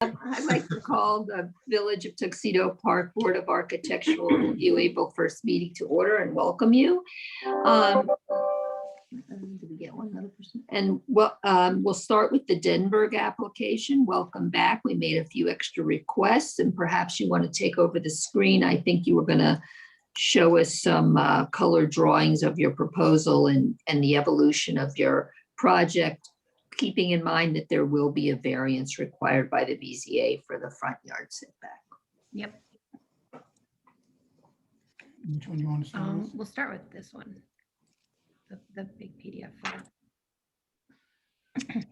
I'd like to call the Village of Tuxedo Park Board of Architectural Review April 1st meeting to order and welcome you. Did we get one other person? And we'll start with the Denberg application. Welcome back. We made a few extra requests and perhaps you want to take over the screen. I think you were going to show us some color drawings of your proposal and the evolution of your project, keeping in mind that there will be a variance required by the BZA for the front yard setback. Yep. Which one do you want to start with? We'll start with this one, the big PDF file.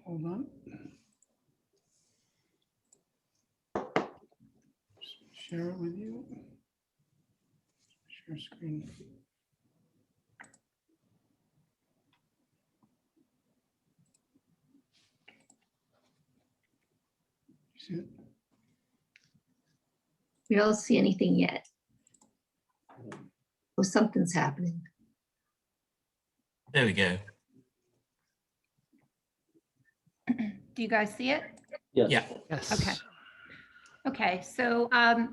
Hold on. Share it with you. Share screen. See it? We don't see anything yet. Well, something's happening. There we go. Do you guys see it? Yes. Yeah. Yes. Okay. Okay, so our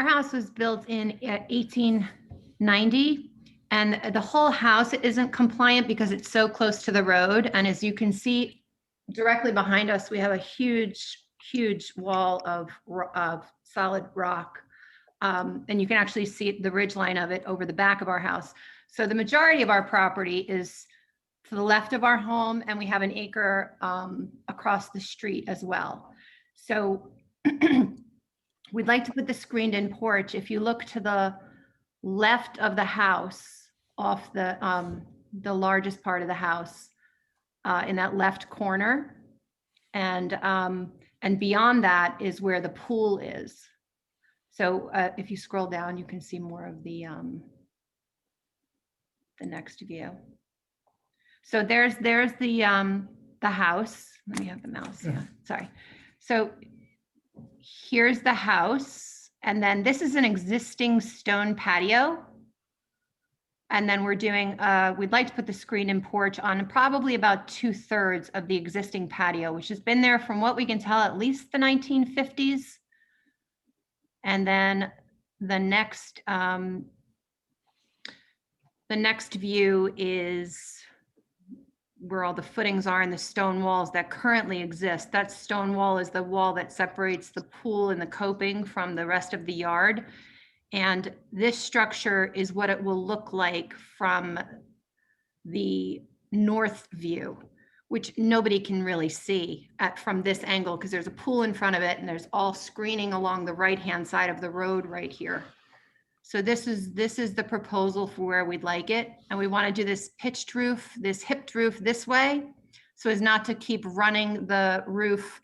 house was built in 1890 and the whole house isn't compliant because it's so close to the road. And as you can see directly behind us, we have a huge wall of solid rock. And you can actually see the ridge line of it over the back of our house. So the majority of our property is to the left of our home, and we have an acre across the street as well. So we'd like to put the screened-in porch. If you look to the left of the house, off the largest part of the house, in that left corner, and beyond that is where the pool is. So if you scroll down, you can see more of the next view. So there's the house. Let me have the mouse. Yeah, sorry. So here's the house, and then this is an existing stone patio. And then we're doing, we'd like to put the screen-in porch on probably about 2/3 of the existing patio, which has been there from what we can tell, at least the 1950s. And then the next view is where all the footings are and the stone walls that currently exist. That stone wall is the wall that separates the pool and the coping from the rest of the yard. And this structure is what it will look like from the north view, which nobody can really see from this angle because there's a pool in front of it and there's all screening along the right-hand side of the road right here. So this is the proposal for where we'd like it. And we want to do this pitched roof, this hipped roof this way, so as not to keep running the roof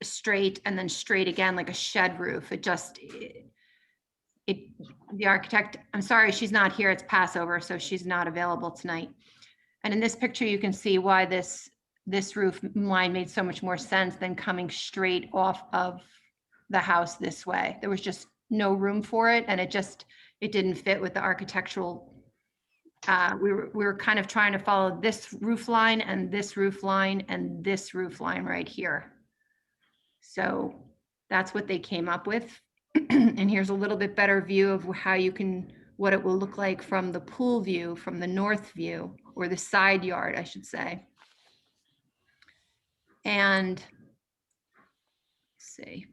straight and then straight again like a shed roof. The architect, I'm sorry, she's not here. It's Passover, so she's not available tonight. And in this picture, you can see why this roof line made so much more sense than coming straight off of the house this way. There was just no room for it, and it didn't fit with the architectural. We were kind of trying to follow this roof line and this roof line and this roof line right here. So that's what they came up with. And here's a little bit better view of what it will look like from the pool view, from the north view, or the side yard, I should say. And let's see.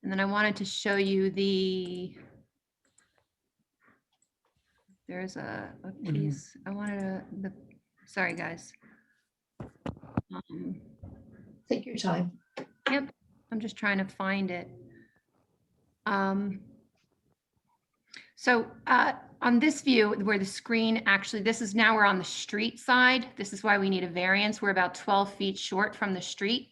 And then I wanted to show you there's a piece. I wanted sorry guys. Take your time. Yep, I'm just trying to find it. So on this view where the screen actually, we're on the street side. This is why we need a variance. We're about 12 feet short from the street.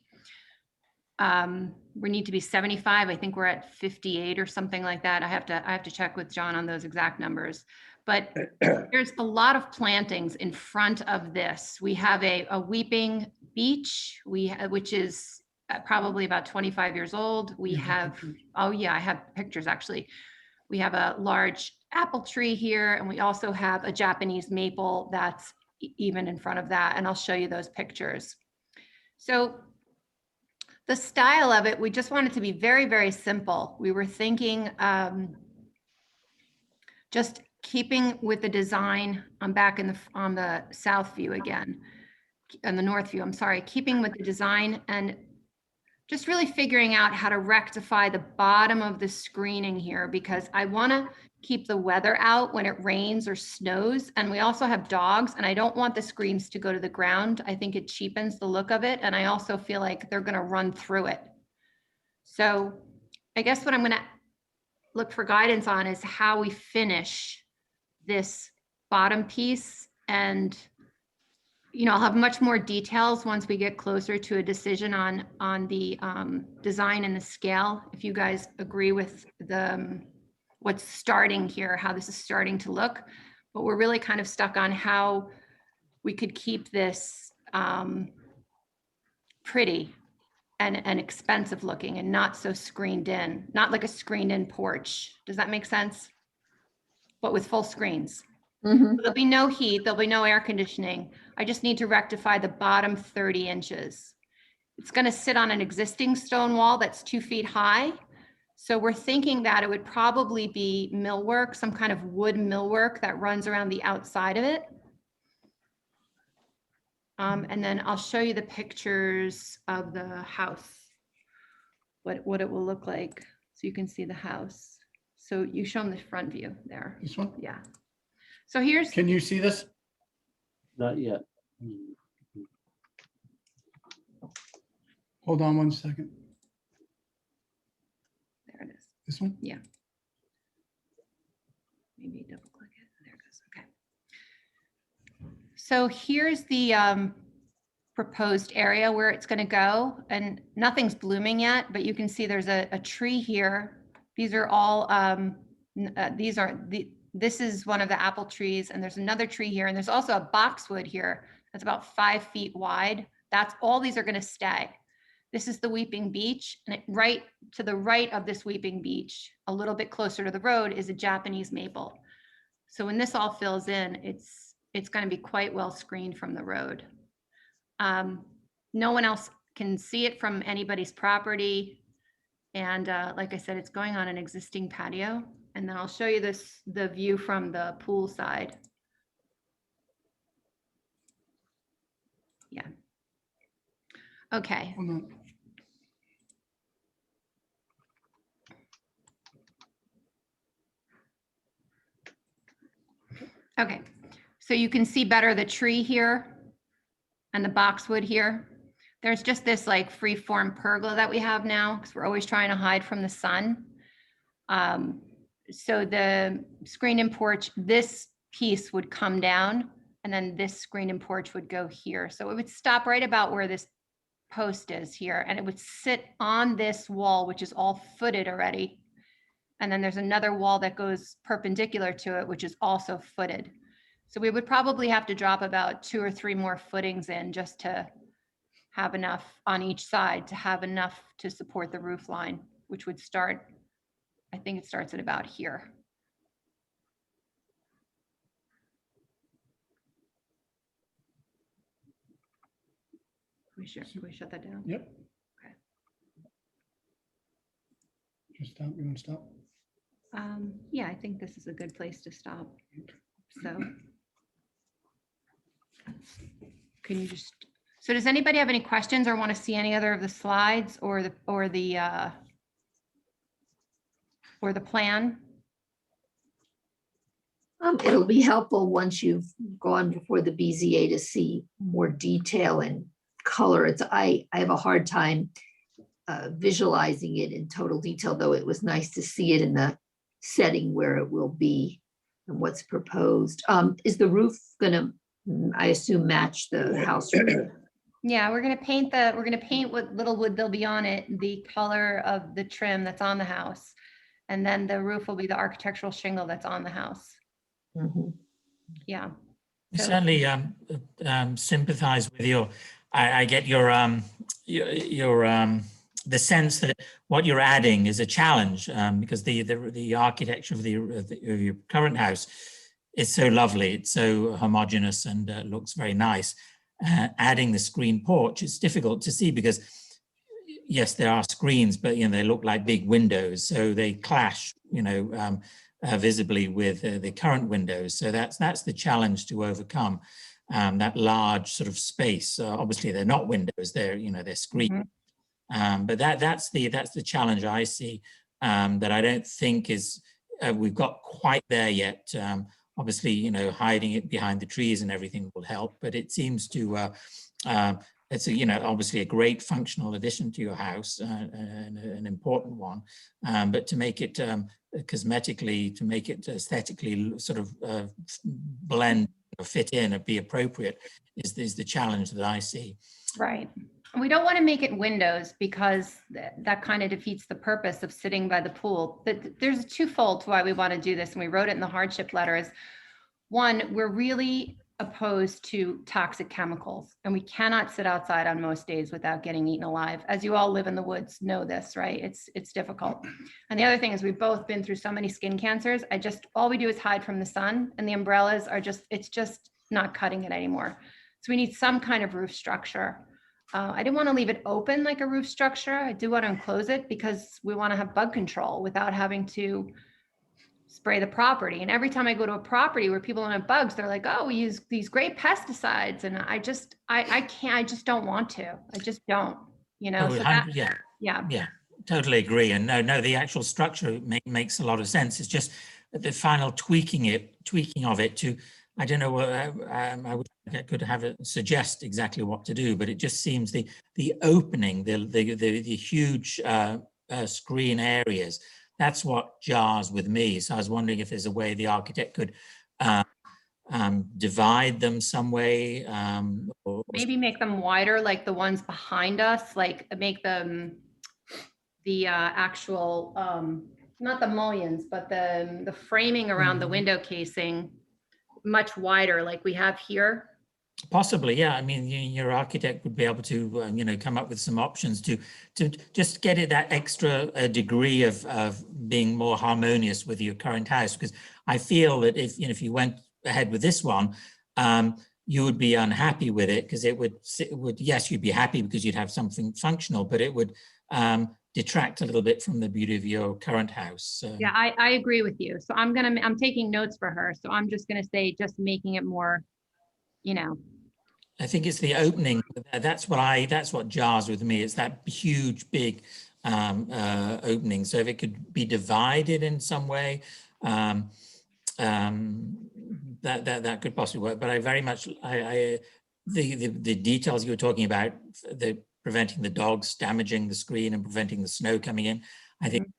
We need to be 75. I think we're at 58 or something like that. I have to check with John on those exact numbers. But there's a lot of plantings in front of this. We have a weeping beech, which is probably about 25 years old. We have, oh yeah, I have pictures actually. We have a large apple tree here, and we also have a Japanese maple that's even in front of that, and I'll show you those pictures. So The style of it, we just want it to be very, very simple. We were thinking just keeping with the design. I'm back on the south view again, and the north view, I'm sorry, keeping with the design and just really figuring out how to rectify the bottom of the screening here, because I want to keep the weather out when it rains or snows. And we also have dogs, and I don't want the screens to go to the ground. I think it cheapens the look of it. And I also feel like they're going to run through it. So I guess what I'm going to look for guidance on is how we finish this bottom piece. And I'll have much more details once we get closer to a decision on the design and the scale. If you guys agree with what's starting here, how this is starting to look, but we're really kind of stuck on how we could keep this pretty and expensive looking and not so screened in, not like a screened in porch. Does that make sense? But with full screens. Mhm. There'll be no heat, there'll be no air conditioning. I just need to rectify the bottom 30 inches. It's going to sit on an existing stone wall that's 2 feet high. So we're thinking that it would probably be millwork, some kind of wood millwork that runs around the outside of it. And then I'll show you the pictures of the house, what it will look like, so you can see the house. So you show them the front view there. This one? Yeah. So here's, Can you see this? Not yet. Hold on one second. there it is. This one? Maybe double click it. There it goes. Okay. So here's the proposed area where it's going to go, and nothing's blooming yet, but you can see there's a tree here. These are all this is one of the apple trees, and there's another tree here, and there's also a boxwood here that's about 5 feet wide. That's all these are going to stay. This is the Weeping Beech, and right to the right of this Weeping Beech, a little bit closer to the road, is a Japanese maple. So when this all fills in, it's going to be quite well screened from the road. No one else can see it from anybody's property. And like I said, it's going on an existing patio. And then I'll show you the view from the pool side. Yeah. Okay. Hold on. Okay. So you can see better the tree here and the boxwood here. There's just this like free form pergola that we have now, because we're always trying to hide from the sun. So the screen and porch, this piece would come down, and then this screen and porch would go here. So it would stop right about where this post is here, and it would sit on this wall, which is all footed already. And then there's another wall that goes perpendicular to it, which is also footed. So we would probably have to drop about 2 or 3 more footings in just to have enough on each side to have enough to support the roof line, which would start, I think it starts at about here. Can we shut that down? Yep. Okay. Just stop. You want to stop? Yeah, I think this is a good place to stop. So. Can you just, so does anybody have any questions or want to see any other of the slides or the plan? It'll be helpful once you've gone before the BZA to see more detail and color. I have a hard time visualizing it in total detail, though it was nice to see it in the setting where it will be and what's proposed. Is the roof gonna, I assume, match the house roof? Yeah, we're gonna paint what little wood there'll be on it, the color of the trim that's on the house. And then the roof will be the architectural shingle that's on the house. Mhm. Yeah. I So- certainly sympathize with your. I get your the sense that what you're adding is a challenge because the architecture of your current house is so lovely. It's so homogeneous and looks very nice. Adding the screen porch, it's difficult to see because yes, there are screens, but they look like big windows, so they clash, visibly with the current windows. So that's the challenge to overcome. That large sort of space. Obviously, they're not windows; they're screens. But that's the challenge I see, that I don't think is we've got quite there yet. Obviously, hiding it behind the trees and everything will help, but it seems to it's obviously a great functional addition to your house, and an important one. But to make it cosmetically, to make it aesthetically sort of blend or fit in or be appropriate is the challenge that I see. Right. We don't want to make it windows because that kind of defeats the purpose of sitting by the pool. But there's twofold to why we want to do this, and we wrote it in the hardship letter. Is one, we're really opposed to toxic chemicals, and we cannot sit outside on most days without getting eaten alive. As you all live in the woods know this, right? It's difficult. And the other thing is we've both been through so many skin cancers. All we do is hide from the sun, and the umbrellas are it's just not cutting it anymore. So we need some kind of roof structure. I didn't want to leave it open like a roof structure. I do want to enclose it because we want to have bug control without having to spray the property. And every time I go to a property where people don't have bugs, they're like, oh, we use these great pesticides. And I just don't want to. I just don't, Oh, so yeah, totally agree. And no, the actual structure makes a lot of sense. It's just the final tweaking of it to, I don't know, I could have it suggest exactly what to do, but it just seems the opening, the huge screen areas, that's what jars with me. So I was wondering if there's a way the architect could divide them some way, or maybe make them wider, like the ones behind us, like make them the actual, not the mullions, but the framing around the window casing much wider, like we have here. Possibly, yeah. I mean, your architect would be able to, come up with some options to just get it that extra degree of being more harmonious with your current house. Because I feel that if you went ahead with this one, you would be unhappy with it, because it would yes, you'd be happy because you'd have something functional, but it would detract a little bit from the beauty of your current house. Yeah, I agree with you. So I'm taking notes for her. So I'm just gonna say, just making it more, I think it's the opening. That's what jars with me. It's that huge, big opening. So if it could be divided in some way, that could possibly work. But I very much, the details you were talking about, the preventing the dogs damaging the screen and preventing the snow coming in, I think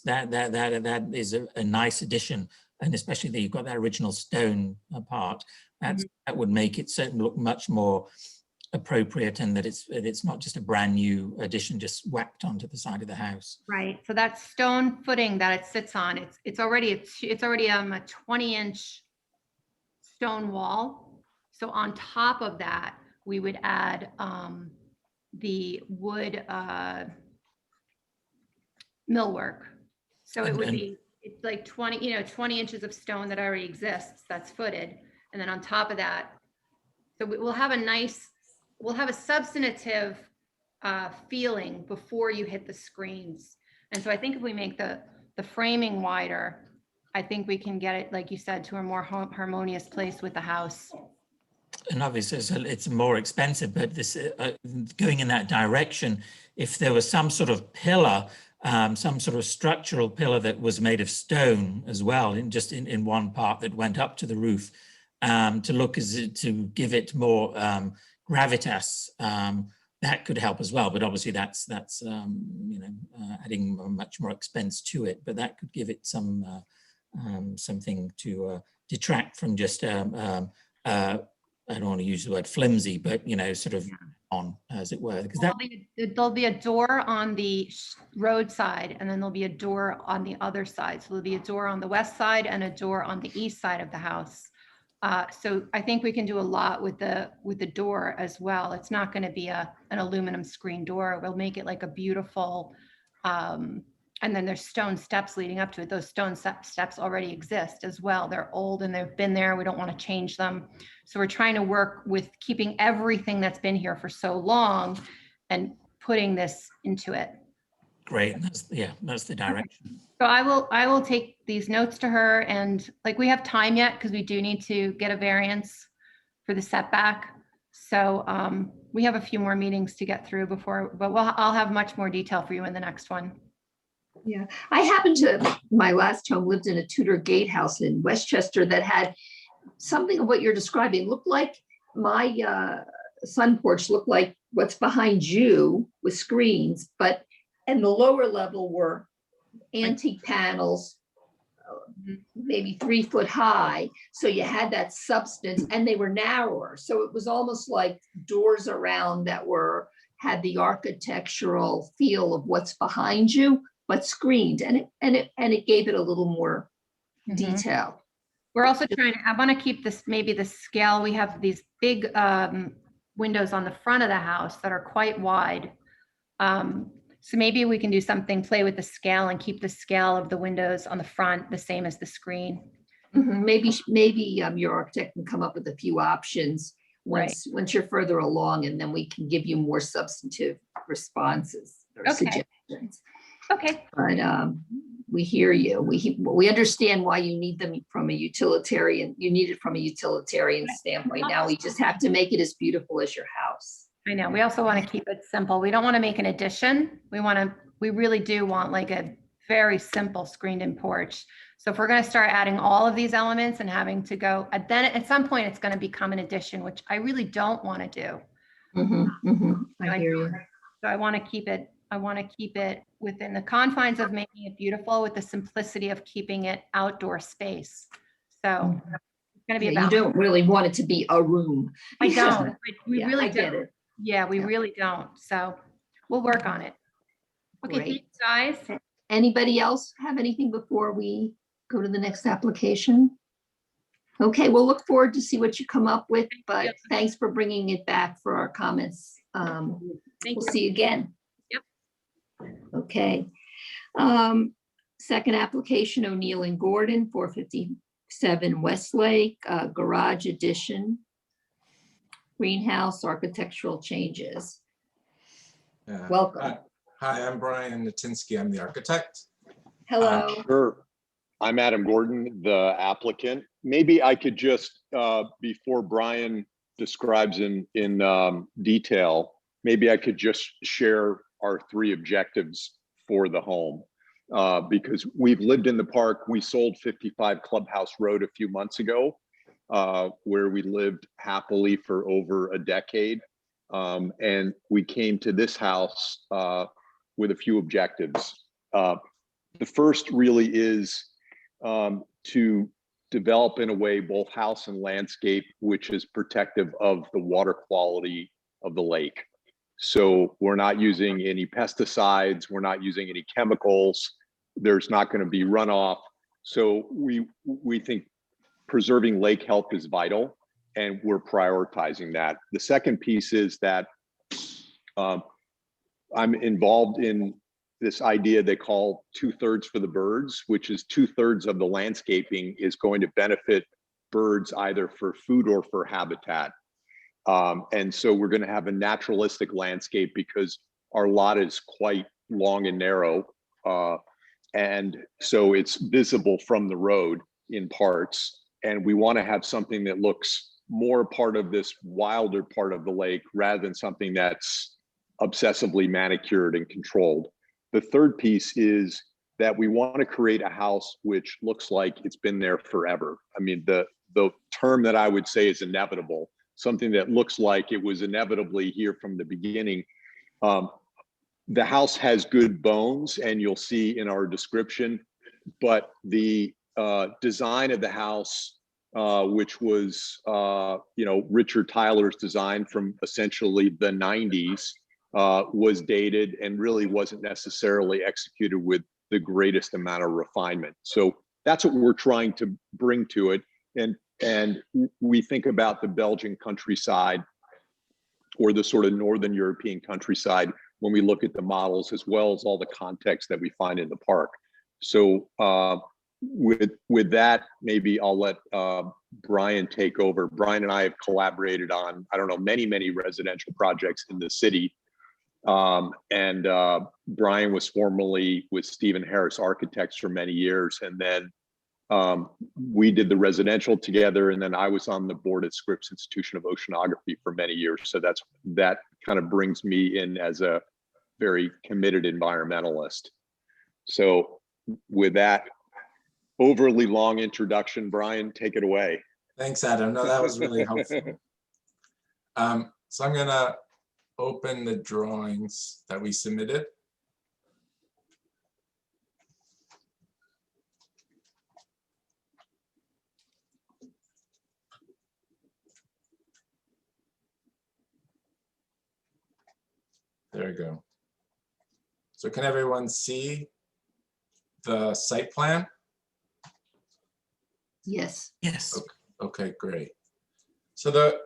that is a nice addition. And especially that you've got that original stone part, that would make it certainly look much more appropriate, and that it's not just a brand new addition just whacked onto the side of the house. right. So that stone footing that it sits on, it's already a 20-inch stone wall. So on top of that, we would add the wood millwork. So it would be, it's like 20 inches of stone that already exists, that's footed. And then on top of that, so we'll have a substantive feeling before you hit the screens. And so I think if we make the framing wider, I think we can get it, like you said, to a more harmonious place with the house. And obviously it's more expensive, but this going in that direction, if there was some sort of pillar, some sort of structural pillar that was made of stone as well, in one part that went up to the roof, to give it more gravitas, that could help as well. But obviously that's adding much more expense to it. But that could give it some something to detract from just I don't want to use the word flimsy, but sort of on, as it were. Because there'll be a door on the roadside, and then there'll be a door on the other side. So there'll be a door on the west side and a door on the east side of the house. So I think we can do a lot with the door as well. It's not going to be an aluminum screen door. We'll make it like a beautiful, and then there's stone steps leading up to it. Those stone steps already exist as well. They're old and they've been there. We don't want to change them. So we're trying to work with keeping everything that's been here for so long and putting this into it. Great. That's the direction. So I will take these notes to her, and like, we have time yet because we do need to get a variance for the setback. So we have a few more meetings to get through before, but I'll have much more detail for you in the next one. Yeah, I happened to, my last home lived in a Tudor gatehouse in Westchester that had something of what you're describing. It looked like my sun porch looked like what's behind you with screens, but and the lower level were antique panels, maybe 3 foot high. So you had that substance, and they were narrower. So it was almost like doors around that had the architectural feel of what's behind you, but screened, and it gave it a little more detail. We're also I want to keep this, maybe the scale. We have these big windows on the front of the house that are quite wide. So maybe we can do something, play with the scale and keep the scale of the windows on the front the same as the screen. Maybe your architect can come up with a few options once you're further along, and then we can give you more substantive responses or suggestions. Okay. But we hear you. We understand why you need them from a utilitarian. You need it from a utilitarian standpoint. Now we just have to make it as beautiful as your house. I know. We also want to keep it simple. We don't want to make an addition. We really do want like a very simple screened-in porch. So if we're going to start adding all of these elements and having to go, then at some point it's going to become an addition, which I really don't want to do. I hear you. So I want to keep it within the confines of making it beautiful with the simplicity of keeping it outdoor space. So it's going to be about. You don't really want it to be a room. I don't. We really I get it. Yeah, we really don't. So we'll work on it. Okay, Great. thanks, guys. Anybody else have anything before we go to the next application? Okay, we'll look forward to see what you come up with, but thanks for bringing it back for our comments. Thank We'll you. see you again. Yep. Okay. Second application, O'Neill and Gordon, 457 Westlake, garage addition, greenhouse, architectural changes. Welcome. Hi, I'm Brian Natinsky. I'm the architect. Hello. Sure. I'm Adam Gordon, the applicant. Maybe I could just, before Brian describes in detail, maybe I could just share our 3 objectives for the home. Because we've lived in the park. We sold 55 Clubhouse Road a few months ago, where we lived happily for over a decade. And we came to this house with a few objectives. The first really is to develop in a way both house and landscape, which is protective of the water quality of the lake. So we're not using any pesticides, we're not using any chemicals, there's not going to be runoff. So we think preserving lake health is vital, and we're prioritizing that. The second piece is that I'm involved in this idea they call 2/3 for the birds, which is 2/3 of the landscaping is going to benefit birds either for food or for habitat. And so we're going to have a naturalistic landscape because our lot is quite long and narrow. And so it's visible from the road in parts. And we want to have something that looks more part of this wilder part of the lake rather than something that's obsessively manicured and controlled. The third piece is that we want to create a house which looks like it's been there forever. I mean, the term that I would say is inevitable, something that looks like it was inevitably here from the beginning. The house has good bones, and you'll see in our description, but the design of the house, which was Richard Tyler's design from essentially the 90s, was dated and really wasn't necessarily executed with the greatest amount of refinement. So that's what we're trying to bring to it. And we think about the Belgian countryside or the sort of Northern European countryside when we look at the models, as well as all the context that we find in the park. So with that, maybe I'll let Brian take over. Brian and I have collaborated on, I don't know, many residential projects in the city. Brian was formerly with Stephen Harris Architects for many years. And then we did the residential together. And then I was on the board at Scripps Institution of Oceanography for many years. So that kind of brings me in as a very committed environmentalist. So with that overly long introduction, Brian, take it away. Thanks, Adam. No, that was really helpful. So I'm gonna open the drawings that we submitted. There we go. So can everyone see the site plan? Yes. Yes. Okay, great. So there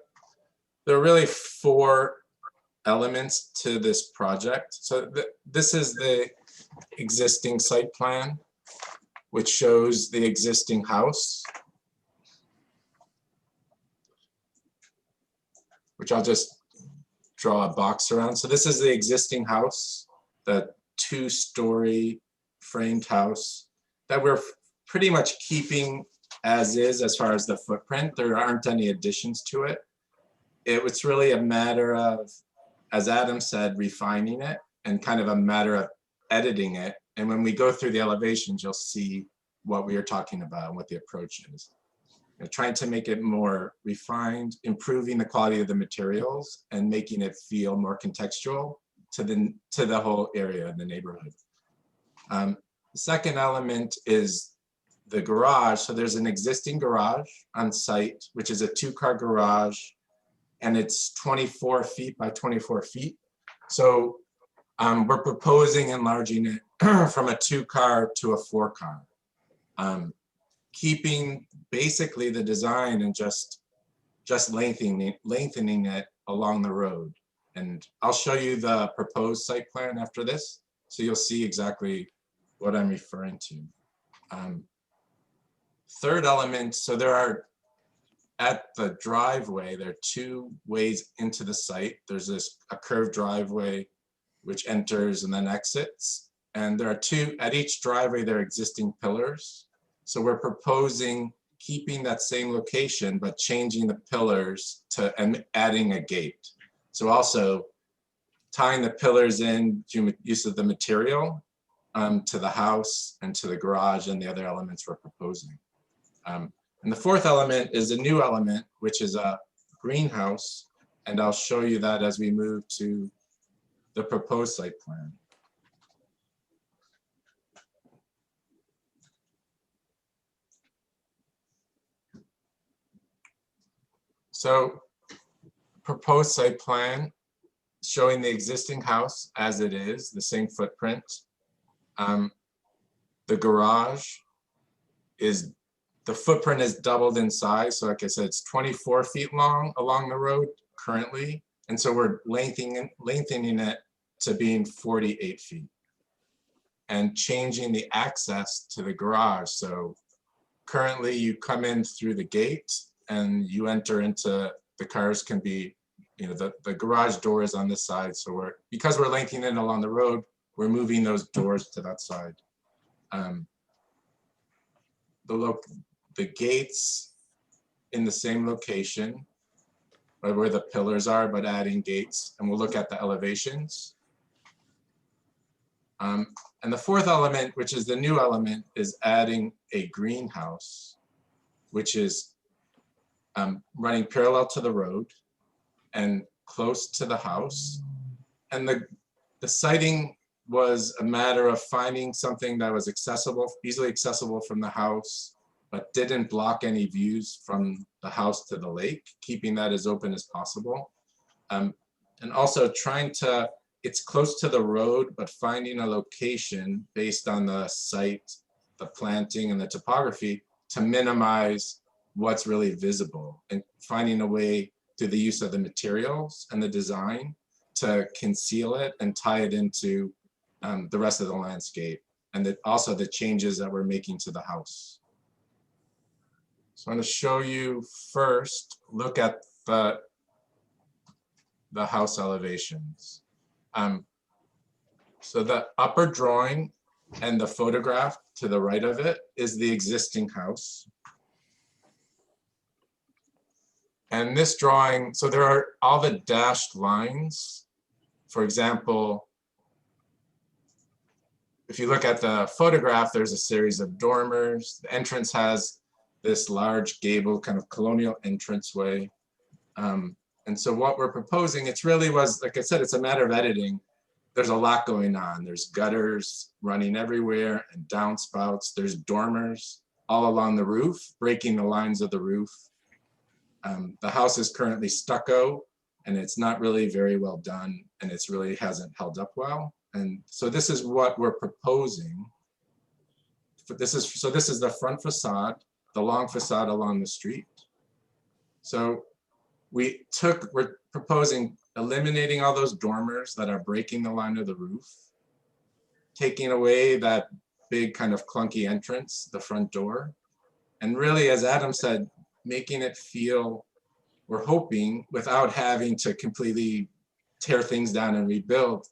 are really 4 elements to this project. So this is the existing site plan, which shows the existing house, which I'll just draw a box around. So this is the existing house, the 2-story framed house that we're pretty much keeping as is as far as the footprint. There aren't any additions to it. It was really a matter of, as Adam said, refining it and kind of a matter of editing it. And when we go through the elevations, you'll see what we are talking about and what the approach is. Trying to make it more refined, improving the quality of the materials and making it feel more contextual to the whole area in the neighborhood. The second element is the garage. So there's an existing garage on site, which is a 2-car garage, and it's 24 feet by 24 feet. So we're proposing enlarging it from a 2-car to a 4-car. Keeping basically the design and just lengthening it along the road. And I'll show you the proposed site plan after this, so you'll see exactly what I'm referring to. Third element, so there are, at the driveway, there are 2 ways into the site. There's a curved driveway which enters and then exits. And there are 2, at each driveway, there are existing pillars. So we're proposing keeping that same location, but changing the pillars and adding a gate. So also tying the pillars in use of the material to the house and to the garage and the other elements we're proposing. And the 4th element is a new element, which is a greenhouse. And I'll show you that as we move to the proposed site plan. So proposed site plan showing the existing house as it is, the same footprint. The garage is, the footprint is doubled in size. So like I said, it's 24 feet long along the road currently. And so we're lengthening it to being 48 feet and changing the access to the garage. So currently you come in through the gate and you enter into, the cars can be, the garage door is on this side. So because we're lengthening it along the road, we're moving those doors to that side. The gates in the same location where the pillars are, but adding gates, and we'll look at the elevations. And the 4th element, which is the new element, is adding a greenhouse, which is running parallel to the road and close to the house. And the siting was a matter of finding something that was accessible, easily accessible from the house, but didn't block any views from the house to the lake, keeping that as open as possible. And also trying to, it's close to the road, but finding a location based on the site, the planting and the topography to minimize what's really visible, and finding a way through the use of the materials and the design to conceal it and tie it into the rest of the landscape, and also the changes that we're making to the house. So I'm going to show you first, look at the house elevations. So the upper drawing and the photograph to the right of it is the existing house. And this drawing, so there are all the dashed lines. For example, if you look at the photograph, there's a series of dormers. The entrance has this large gable kind of colonial entranceway. And so what we're proposing, it's really was, like I said, it's a matter of editing. There's a lot going on. There's gutters running everywhere and downspouts. There's dormers all along the roof, breaking the lines of the roof. The house is currently stucco and it's not really very well done and it's really hasn't held up well. And so this is what we're proposing. This is the front facade, the long facade along the street. So we're proposing eliminating all those dormers that are breaking the line of the roof, taking away that big kind of clunky entrance, the front door. And really, as Adam said, making it feel, we're hoping, without having to completely tear things down and rebuild,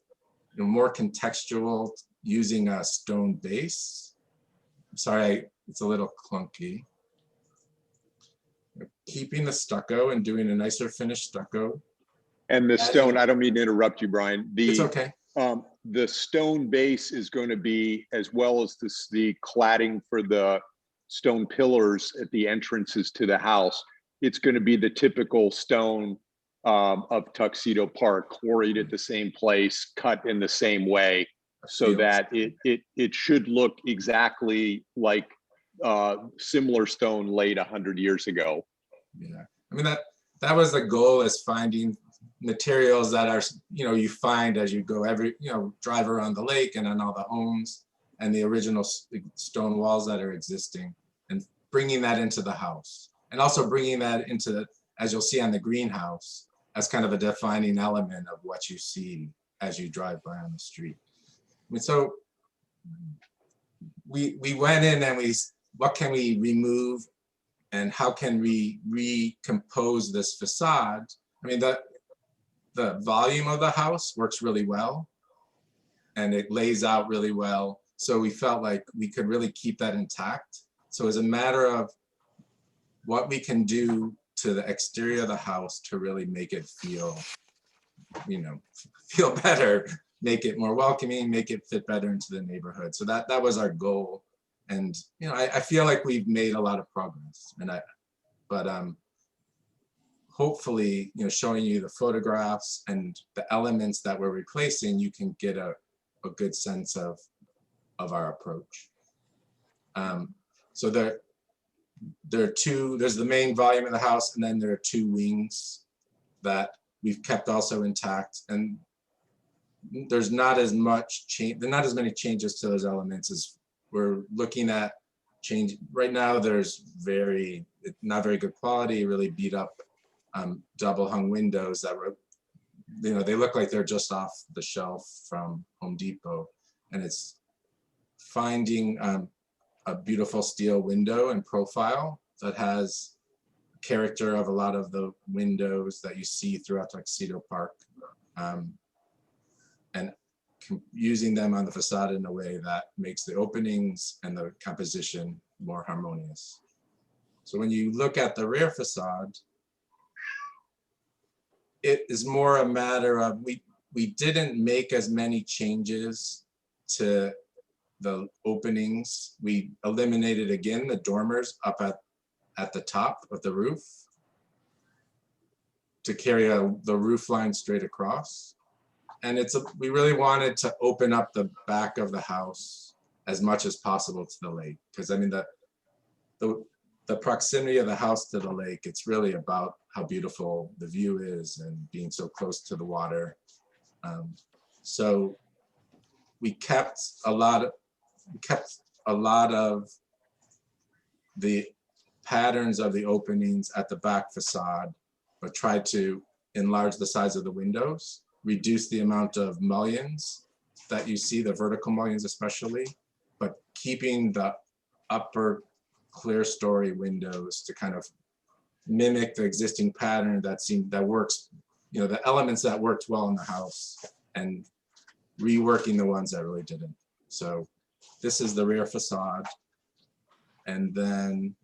more contextual, using a stone base. I'm sorry, it's a little clunky. Keeping the stucco and doing a nicer finished stucco. And the stone, I don't mean to interrupt you, Brian. It's okay. The stone base is going to be, as well as the cladding for the stone pillars at the entrances to the house, it's going to be the typical stone of Tuxedo Park, quarried at the same place, cut in the same way, so that it should look exactly like similar stone laid 100 years ago. Yeah, I mean that was the goal, is finding materials that are, you find as you go drive around the lake and on all the homes and the original stone walls that are existing, and bringing that into the house, and also bringing that into the, as you'll see on the greenhouse, as kind of a defining element of what you see as you drive by on the street. I mean, so we went in and what can we remove and how can we recompose this facade? I mean, the volume of the house works really well and it lays out really well. So we felt like we could really keep that intact. So it's a matter of what we can do to the exterior of the house to really make it feel, feel better, make it more welcoming, make it fit better into the neighborhood. So that was our goal. And, I feel like we've made a lot of progress, but hopefully, showing you the photographs and the elements that we're replacing, you can get a good sense of our approach. So there's the main volume of the house, and then there are two wings that we've kept also intact. And there's not as much change, there are not as many changes to those elements as we're looking at change. Right now, there's not very good quality, really beat up double hung windows that were, they look like they're just off the shelf from Home Depot. And it's finding a beautiful steel window and profile that has character of a lot of the windows that you see throughout Tuxedo Park, and using them on the facade in a way that makes the openings and the composition more harmonious. So when you look at the rear facade, it is more a matter of, we didn't make as many changes to the openings. We eliminated, again, the dormers up at the top of the roof to carry the roof line straight across. And we really wanted to open up the back of the house as much as possible to the lake. Because I mean, the proximity of the house to the lake, it's really about how beautiful the view is and being so close to the water. So we kept a lot of the patterns of the openings at the back facade, but tried to enlarge the size of the windows, reduce the amount of mullions that you see, the vertical mullions especially, but keeping the upper clear story windows to kind of mimic the existing pattern that works, the elements that worked well in the house, and reworking the ones that really didn't. So this is the rear facade. And then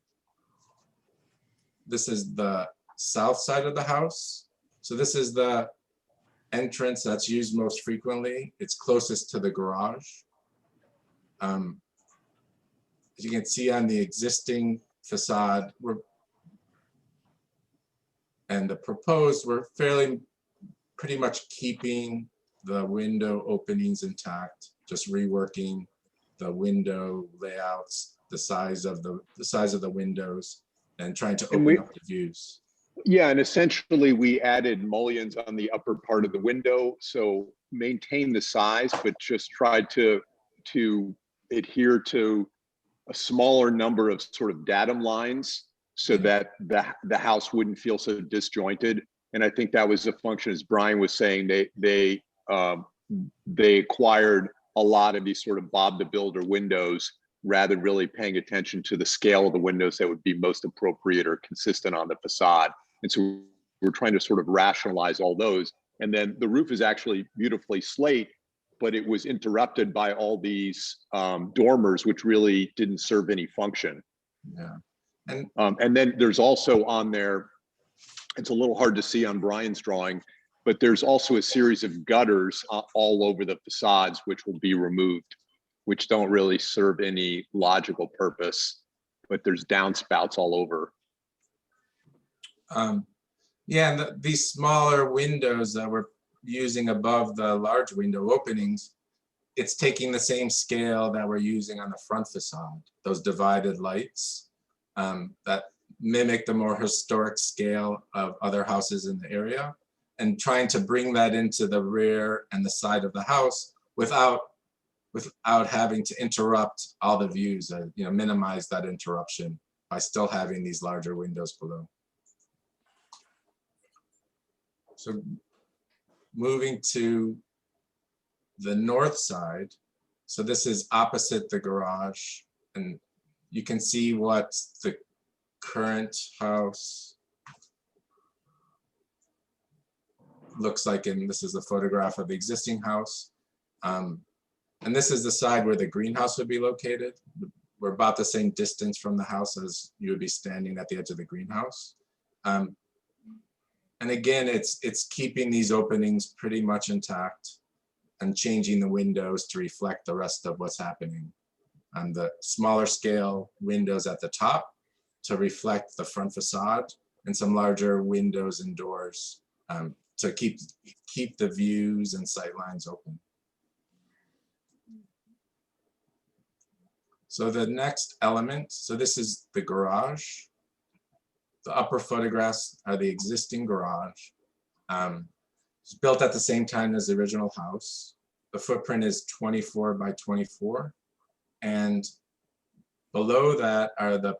this is the south side of the house. So this is the entrance that's used most frequently. It's closest to the garage. As you can see on the existing facade, and the proposed, we're pretty much keeping the window openings intact, just reworking the window layouts, the size of the windows, and trying to open up the views. Yeah, and essentially we added mullions on the upper part of the window, so maintain the size, but just tried to adhere to a smaller number of sort of datum lines so that the house wouldn't feel so disjointed. And I think that was a function, as Brian was saying, they acquired a lot of these sort of Bob the Builder windows rather than really paying attention to the scale of the windows that would be most appropriate or consistent on the facade. And so we're trying to sort of rationalize all those. And then the roof is actually beautifully slate, but it was interrupted by all these dormers, which really didn't serve any function. Yeah. And then there's also on there, it's a little hard to see on Brian's drawing, but there's also a series of gutters all over the facades, which will be removed, which don't really serve any logical purpose, but there's downspouts all over. Yeah, and these smaller windows that we're using above the large window openings, it's taking the same scale that we're using on the front facade, those divided lights that mimic the more historic scale of other houses in the area, and trying to bring that into the rear and the side of the house without having to interrupt all the views, minimize that interruption by still having these larger windows below. So moving to the north side, so this is opposite the garage, and you can see what the current house looks like, and this is a photograph of the existing house. And this is the side where the greenhouse would be located. We're about the same distance from the house as you would be standing at the edge of the greenhouse. And again, it's keeping these openings pretty much intact and changing the windows to reflect the rest of what's happening. And the smaller scale windows at the top to reflect the front facade, and some larger windows and doors to keep the views and sight lines open. So the next element, so this is the garage. The upper photographs are the existing garage. It's built at the same time as the original house. The footprint is 24 by 24. And below that are the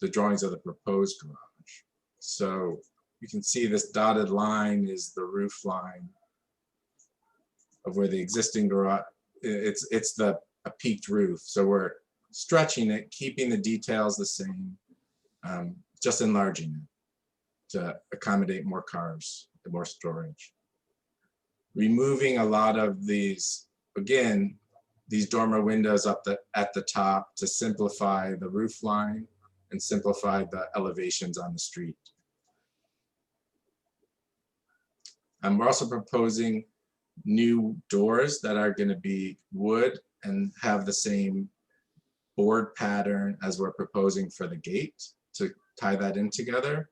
drawings of the proposed garage. So you can see this dotted line is the roof line of where the existing garage, it's a peaked roof. So we're stretching it, keeping the details the same, just enlarging it to accommodate more cars and more storage. Removing a lot of these, again, these dormer windows at the top to simplify the roof line and simplify the elevations on the street. We're also proposing new doors that are going to be wood and have the same board pattern as we're proposing for the gate to tie that in together.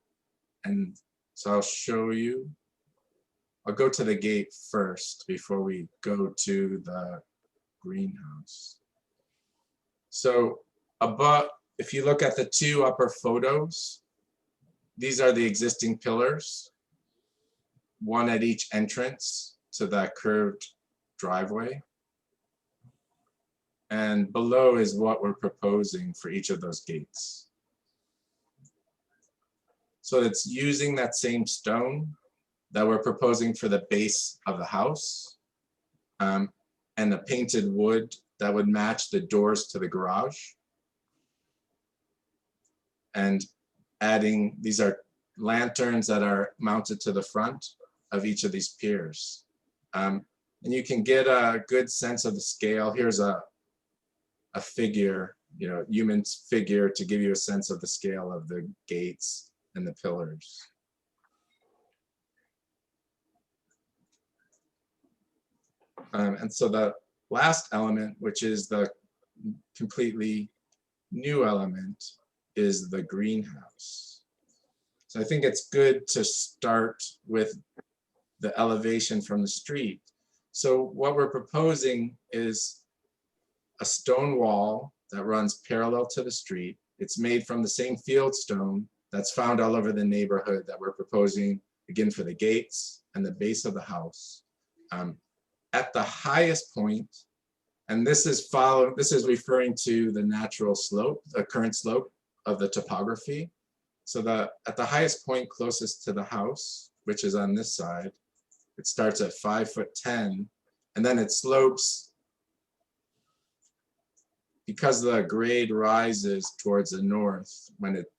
And so I'll show you. I'll go to the gate first before we go to the greenhouse. So above, if you look at the two upper photos, these are the existing pillars, one at each entrance to that curved driveway. And below is what we're proposing for each of those gates. So it's using that same stone that we're proposing for the base of the house, and the painted wood that would match the doors to the garage. And adding, these are lanterns that are mounted to the front of each of these piers. And you can get a good sense of the scale. Here's a figure, human figure to give you a sense of the scale of the gates and the pillars. And so the last element, which is the completely new element, is the greenhouse. So I think it's good to start with the elevation from the street. So what we're proposing is a stone wall that runs parallel to the street. It's made from the same field stone that's found all over the neighborhood that we're proposing, again, for the gates and the base of the house. At the highest point, and this is referring to the natural slope, the current slope of the topography. So at the highest point closest to the house, which is on this side, it starts at 5'10", and then it slopes because the grade rises towards the north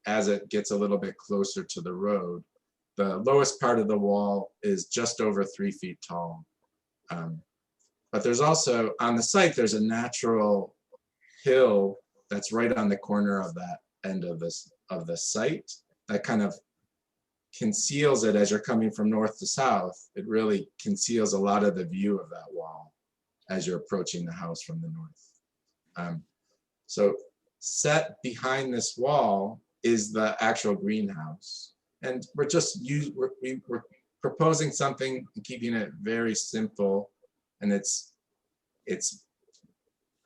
as it gets a little bit closer to the road. The lowest part of the wall is just over 3 feet tall. But there's also, on the site, there's a natural hill that's right on the corner of that end of the site that kind of conceals it as you're coming from north to south. It really conceals a lot of the view of that wall as you're approaching the house from the north. So set behind this wall is the actual greenhouse. And we're proposing something, keeping it very simple. And it's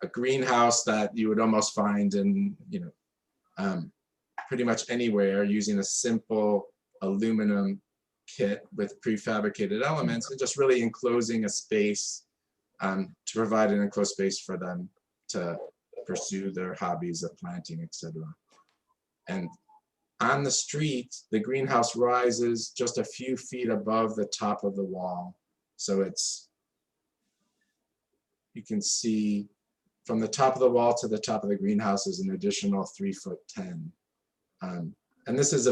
a greenhouse that you would almost find in, pretty much anywhere, using a simple aluminum kit with prefabricated elements and just really enclosing a space to provide an enclosed space for them to pursue their hobbies of planting, etc. And on the street, the greenhouse rises just a few feet above the top of the wall. So you can see from the top of the wall to the top of the greenhouse is an additional 3'10". And this is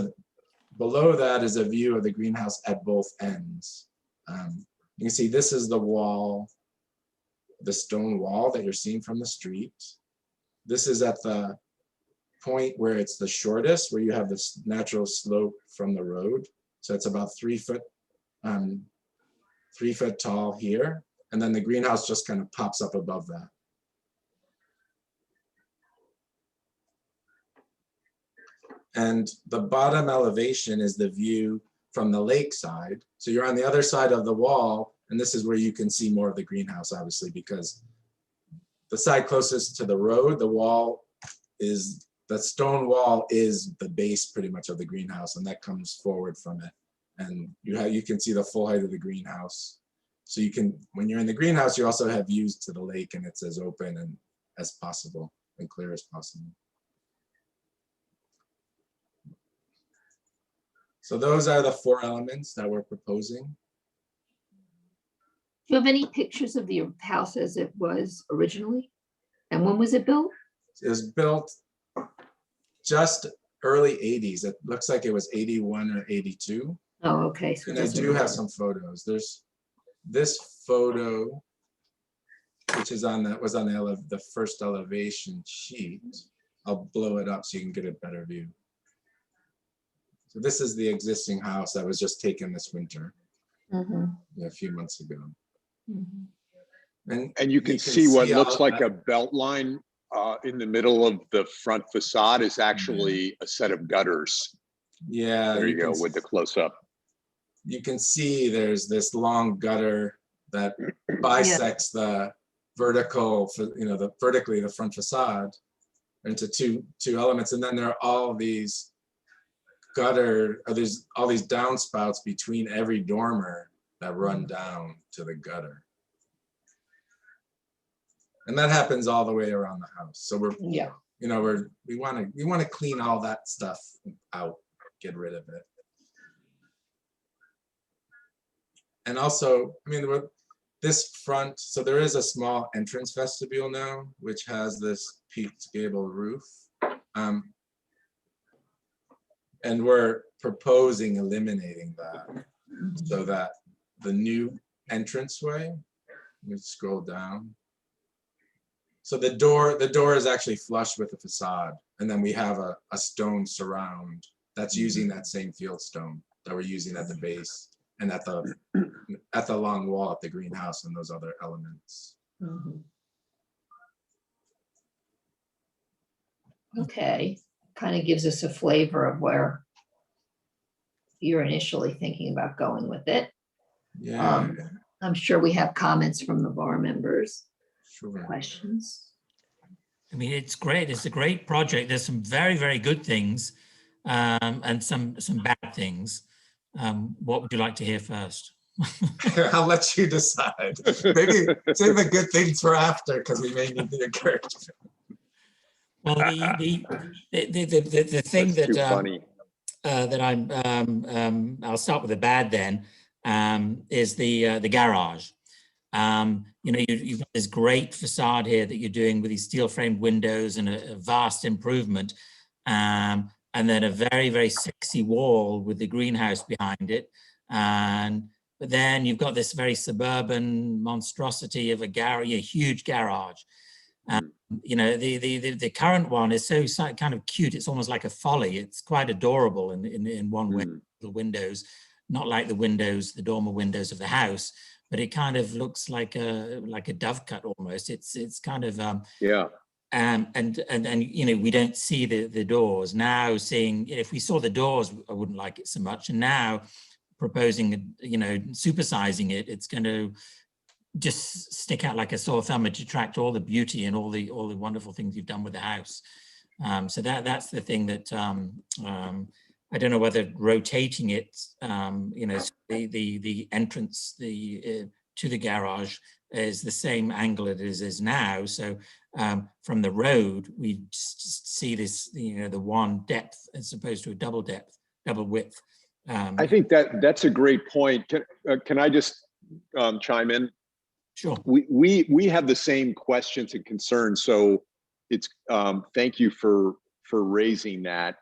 below that is a view of the greenhouse at both ends. You can see this is the wall, the stone wall that you're seeing from the street. This is at the point where it's the shortest, where you have this natural slope from the road. So it's about 3 foot, 3 foot tall here. And then the greenhouse just kind of pops up above that. And the bottom elevation is the view from the lake side. So you're on the other side of the wall, and this is where you can see more of the greenhouse, obviously, because the side closest to the road, the stone wall is the base pretty much of the greenhouse, and that comes forward from it. And you can see the full height of the greenhouse. So when you're in the greenhouse, you also have views to the lake, and it's as open and as possible and clear as possible. So those are the 4 elements that we're proposing. Do you have any pictures of the house as it was originally? And when was it built? It was built just early 80s. It looks like it was 81 or 82. Oh, okay. So and I do have some photos. There's this photo, which is was on the first elevation sheet. I'll blow it up so you can get a better view. So this is the existing house that was just taken this winter, a few months ago. And you can see what looks like a belt line in the middle of the front facade is actually a set of gutters. Yeah, there you go with the close up. You can see there's this long gutter that bisects the vertical, vertically the front facade into two elements, and then there are all these all these downspouts between every dormer that run down to the gutter. And that happens all the way around the house. So we want to clean all that stuff out, get rid of it. And also, this front, so there is a small entrance vestibule now, which has this peaked gable roof. And we're proposing eliminating that so that the new entranceway me scroll down. So the door is actually flush with the facade, and then we have a stone surround that's using that same field stone that we're using at the base and at the long wall at the greenhouse and those other elements. Mhm. Okay, kind of gives us a flavor of where you're initially thinking about going with it. Yeah, I'm sure we have comments from the bar members, sure. questions. I mean, it's great. It's a great project. There's some very, very good things and some bad things. What would you like to hear first? I'll let you decide. Maybe save the good things for after, because we may need the encouragement. Well, the thing That's too that funny. that I'll start with the bad then, is the garage. You know, you've got this great facade here that you're doing with these steel framed windows and a vast improvement. And then a very, very sexy wall with the greenhouse behind it. But then you've got this very suburban monstrosity of a huge garage. You know, the current one is so kind of cute. It's almost like a folly. It's quite adorable in one way, the windows, not like the dormer windows of the house, but it kind of looks like a dove cut almost. It's kind of Yeah. and you know, we don't see the doors now. Seeing, if we saw the doors, I wouldn't like it so much. And now proposing, you know, supersizing it, it's going to just stick out like a sore thumb and detract all the beauty and all the wonderful things you've done with the house. So that's the thing that I don't know whether rotating it, you know, the entrance to the garage is the same angle it is now. So from the road, we just see this, you know, the one depth as opposed to a double width. I think that's a great point. Can I just chime in? Sure. We have the same questions and concerns. So it's thank you for raising that.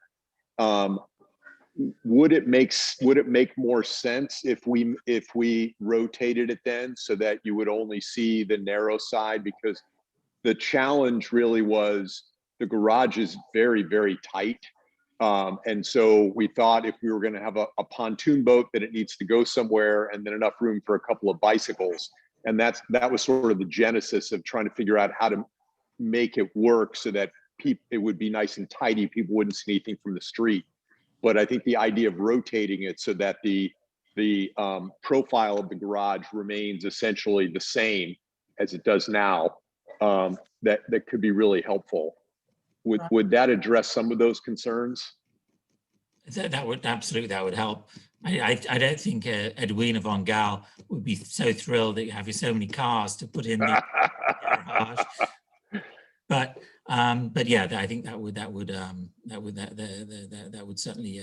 Would it make more sense if we rotated it then, so that you would only see the narrow side? Because the challenge really was the garage is very, very tight. And so we thought if we were going to have a pontoon boat, that it needs to go somewhere, and then enough room for a couple of bicycles. And that was sort of the genesis of trying to figure out how to make it work so that it would be nice and tidy. People wouldn't see anything from the street. But I think the idea of rotating it so that the profile of the garage remains essentially the same as it does now, that could be really helpful. Would that address some of those concerns? That would absolutely, that would help. I don't think Edwina von Gaal would be so thrilled that you have so many cars to put in the garage. But yeah, I think that would certainly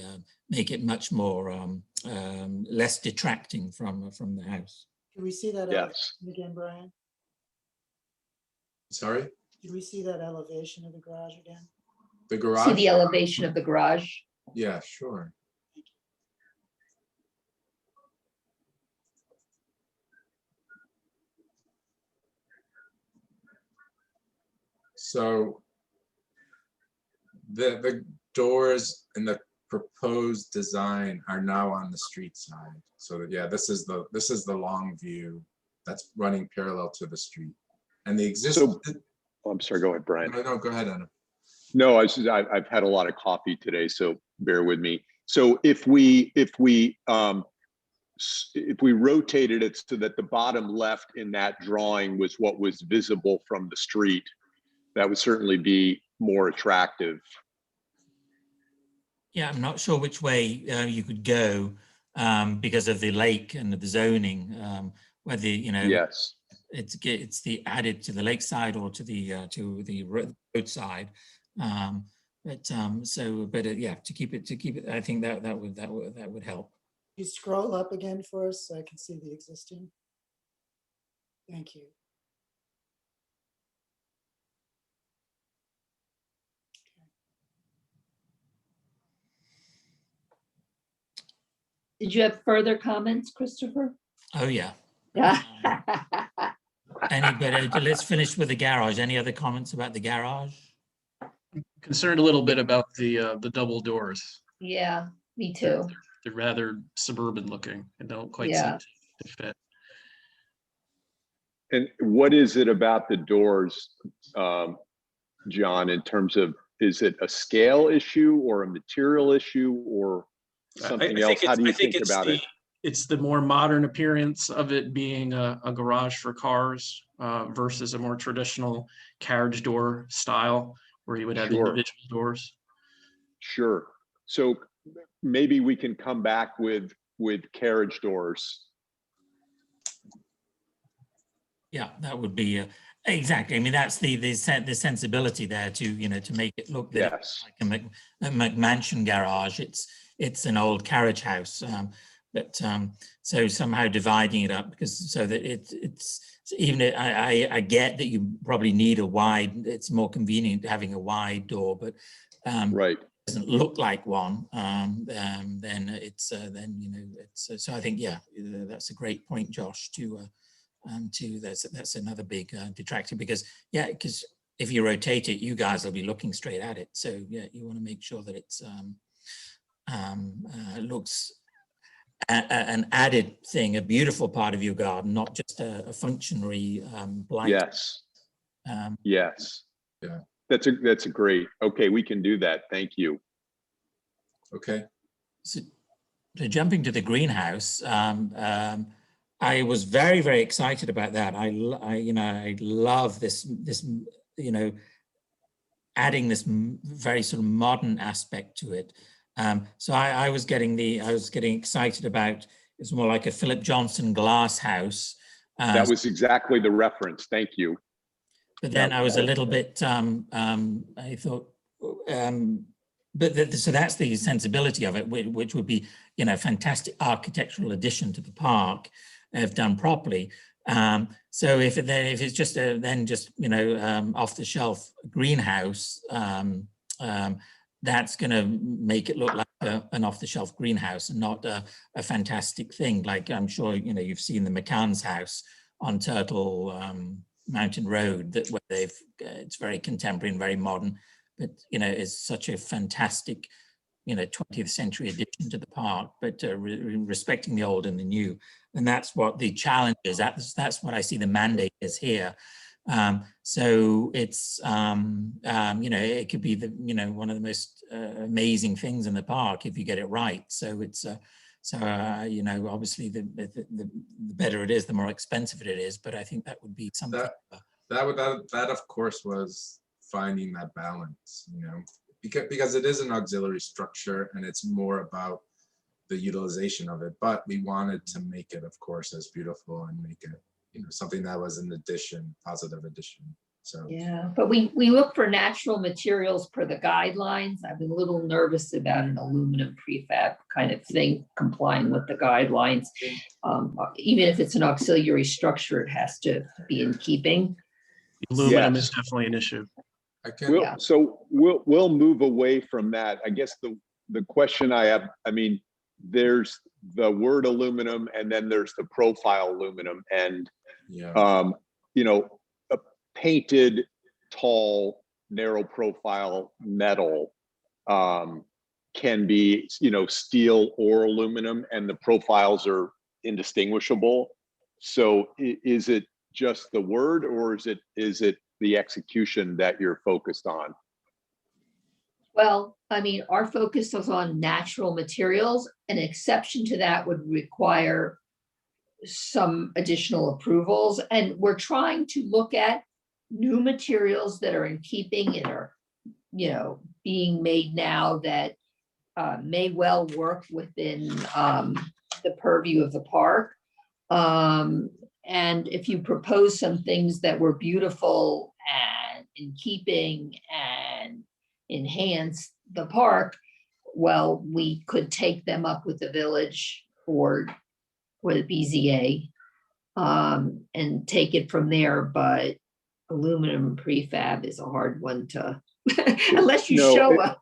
make it much more less detracting from the house. Can we see that Yes. elevation again, Brian? Sorry, Did we see that elevation of the garage again? the See garage? the elevation of the garage? Yeah, sure. So the doors and the proposed design are now on the street side. So that, yeah, this is the long view that's running parallel to the street. And the existing. Oh, I'm sorry, go ahead, Brian. No, go ahead, Anna. No, I've had a lot of coffee today, so bear with me. So if we rotated it so that the bottom left in that drawing was what was visible from the street, that would certainly be more attractive. Yeah, I'm not sure which way you could go because of the lake and the zoning. Whether, you know, Yes. it's the added to the lakeside or to the roadside. Yeah, to keep it, I think that would help. You scroll up again for us so I can see the existing. Thank you. Did you have further comments, Christopher? Oh yeah. Yeah. Let's finish with the garage. Any other comments about the garage? Concerned a little bit about the double doors. Yeah, me They're- too. They're rather suburban looking and don't quite Yeah. seem to fit. And what is it about the doors, John, in terms of, is it a scale issue or a material issue or something else? How do you think about it? It's the more modern appearance of it being a garage for cars versus a more traditional carriage door style where you would have Sure. individual doors. Sure. So maybe we can come back with carriage doors. Yeah, that would be exactly. I mean, that's the sensibility there to make it look that Yes. it's like a McMansion garage. It's an old carriage house, but so somehow dividing it up because so that it's even I get that you probably need a wide. It's more convenient having a wide door, but Right. doesn't look like one. Then it's it's so I think that's a great point, Josh. That's another big detractor because if you rotate it, you guys will be looking straight at it. So yeah, you want to make sure that it's looks an added thing, a beautiful part of your garden, not just a functionary blight. Yes. Yes. Yeah. That's a great. Okay, we can do that. Thank you. Okay. So jumping to the greenhouse, I was very, very excited about that. I love this, adding this very sort of modern aspect to it. So I was getting excited about, it's more like a Philip Johnson glass house. That was exactly the reference. Thank you. But then I was a little bit, I thought, so that's the sensibility of it, which would be, fantastic architectural addition to the park if done properly. So if it's just off the shelf greenhouse, that's going to make it look like an off the shelf greenhouse and not a fantastic thing. Like I'm sure you've seen the McCann's house on Turtle Mountain Road where it's very contemporary and very modern, but is such a fantastic 20th century addition to the park, but respecting the old and the new. And that's what the challenge is. That's what I see the mandate is here. So it's it could be one of the most amazing things in the park if you get it right. So it's obviously the better it is, the more expensive it is. But I think that would be something that of course was finding that balance, because it is an auxiliary structure and it's more about the utilization of it. But we wanted to make it, of course, as beautiful and make it something that was an addition, positive addition. So yeah, but we look for natural materials per the guidelines. I've been a little nervous about an aluminum prefab kind of thing complying with the guidelines. Even if it's an auxiliary structure, it has to be in keeping. Aluminum Yes. is definitely an issue. So we'll move away from that. I guess the question I have, there's the word aluminum and then there's the profile aluminum, and a painted, tall, narrow profile metal can be, steel or aluminum, and the profiles are indistinguishable. So is it just the word, or is it the execution that you're focused on? Well, our focus is on natural materials. An exception to that would require some additional approvals. And we're trying to look at new materials that are in keeping and are, being made now that may well work within the purview of the park. And if you propose some things that were beautiful and in keeping and enhance the park, well, we could take them up with the village or the BZA and take it from there. But aluminum prefab is a hard one to Unless you No, show it- up.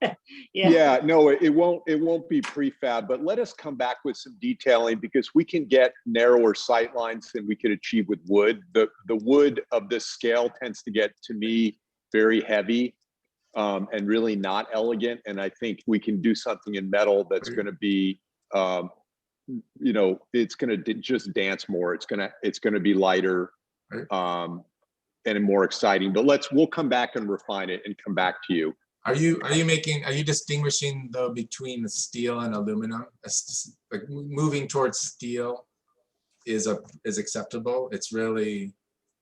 Yeah, Yeah, no, it won't be prefab, but let us come back with some detailing because we can get narrower sight lines than we could achieve with wood. The wood of this scale tends to get, to me, very heavy and really not elegant. And I think we can do something in metal that's going to be, it's going to just dance more. It's going to be lighter and more exciting. But we'll come back and refine it and come back to you. Are you distinguishing though between the steel and aluminum? Like moving towards steel is acceptable. It's really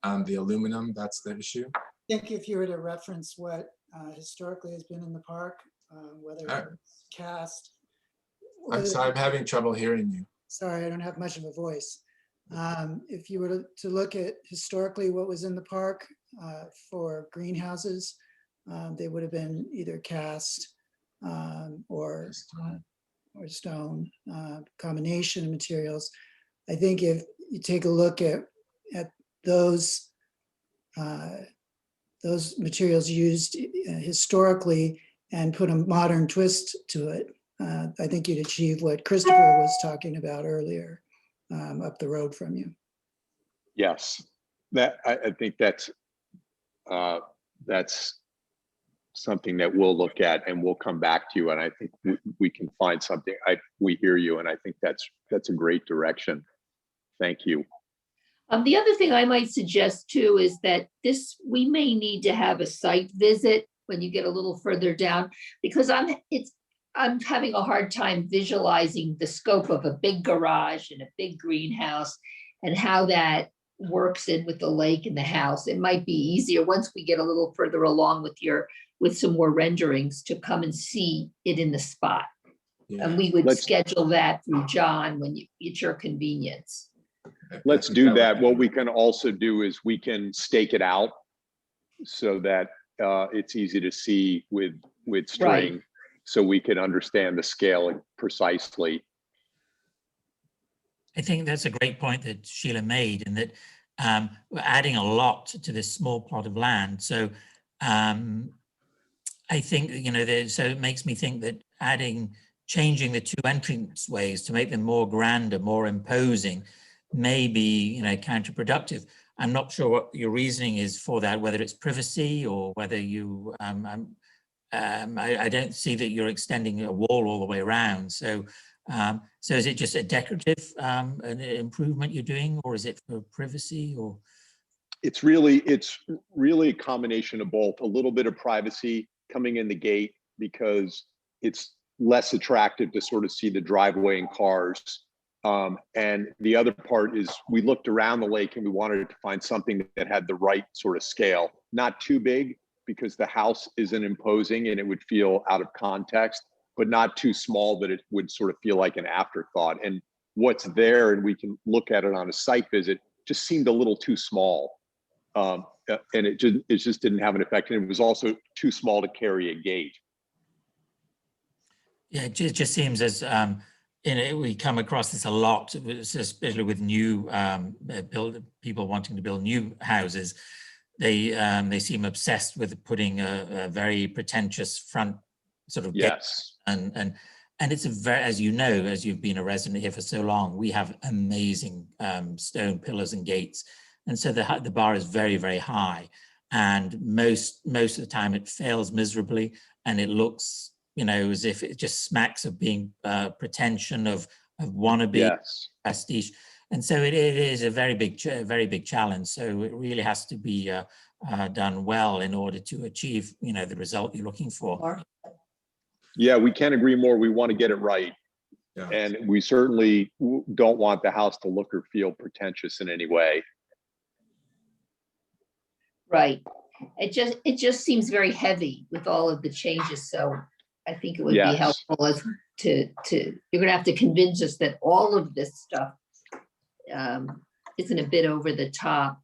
the aluminum that's the issue. I think if you were to reference what historically has been in the park, whether it's cast. I'm sorry, I'm having trouble hearing you. Sorry, I don't have much of a voice. If you were to look at historically what was in the park for greenhouses, they would have been either cast or stone, combination of materials. I think if you take a look at those materials used historically and put a modern twist to it, I think you'd achieve what Christopher was talking about earlier up the road from you. Yes, I think that's something that we'll look at and we'll come back to you. And I think we can find something. We hear you, and I think that's a great direction. Thank you. The other thing I might suggest too is that we may need to have a site visit when you get a little further down, because I'm having a hard time visualizing the scope of a big garage and a big greenhouse and how that works in with the lake and the house. It might be easier once we get a little further along with some more renderings to come and see it in the spot. Yeah. And we would Let's- schedule that through John at your convenience. Let's do that. What we can also do is we can stake it out so that it's easy to see with string. Right. So we can understand the scale precisely. I think that's a great point that Sheila made, in that we're adding a lot to this small plot of land. So I think, so it makes me think that changing the two entrance ways to make them more grander, more imposing, may be, counterproductive. I'm not sure what your reasoning is for that, whether it's privacy or whether you, I don't see that you're extending a wall all the way around. So is it just a decorative an improvement you're doing, or is it for privacy, or? It's really a combination of both. A little bit of privacy coming in the gate because it's less attractive to sort of see the driveway and cars. And the other part is we looked around the lake and we wanted to find something that had the right sort of scale, not too big because the house isn't imposing and it would feel out of context, but not too small that it would sort of feel like an afterthought. And what's there, and we can look at it on a site visit, just seemed a little too small. And it just didn't have an effect. And it was also too small to carry a gate. Yeah, it just seems as we come across this a lot, especially with new people wanting to build new houses. They seem obsessed with putting a very pretentious front sort of gate. Yes. And it's as you know, as you've been a resident here for so long, we have amazing stone pillars and gates, and so the bar is very, very high, and most of the time it fails miserably, and it looks, as if it just smacks of being pretension of wannabe. Yes. Prestige, and so it is a very big challenge. So it really has to be done well in order to achieve, the result you're looking for. Yeah, we can't agree more. We want to get it right. Yeah. And we certainly don't want the house to look or feel pretentious in any way. Right. It just seems very heavy with all of the changes. So I think it would be helpful you're going to have to convince us that all of this stuff isn't a bit over the top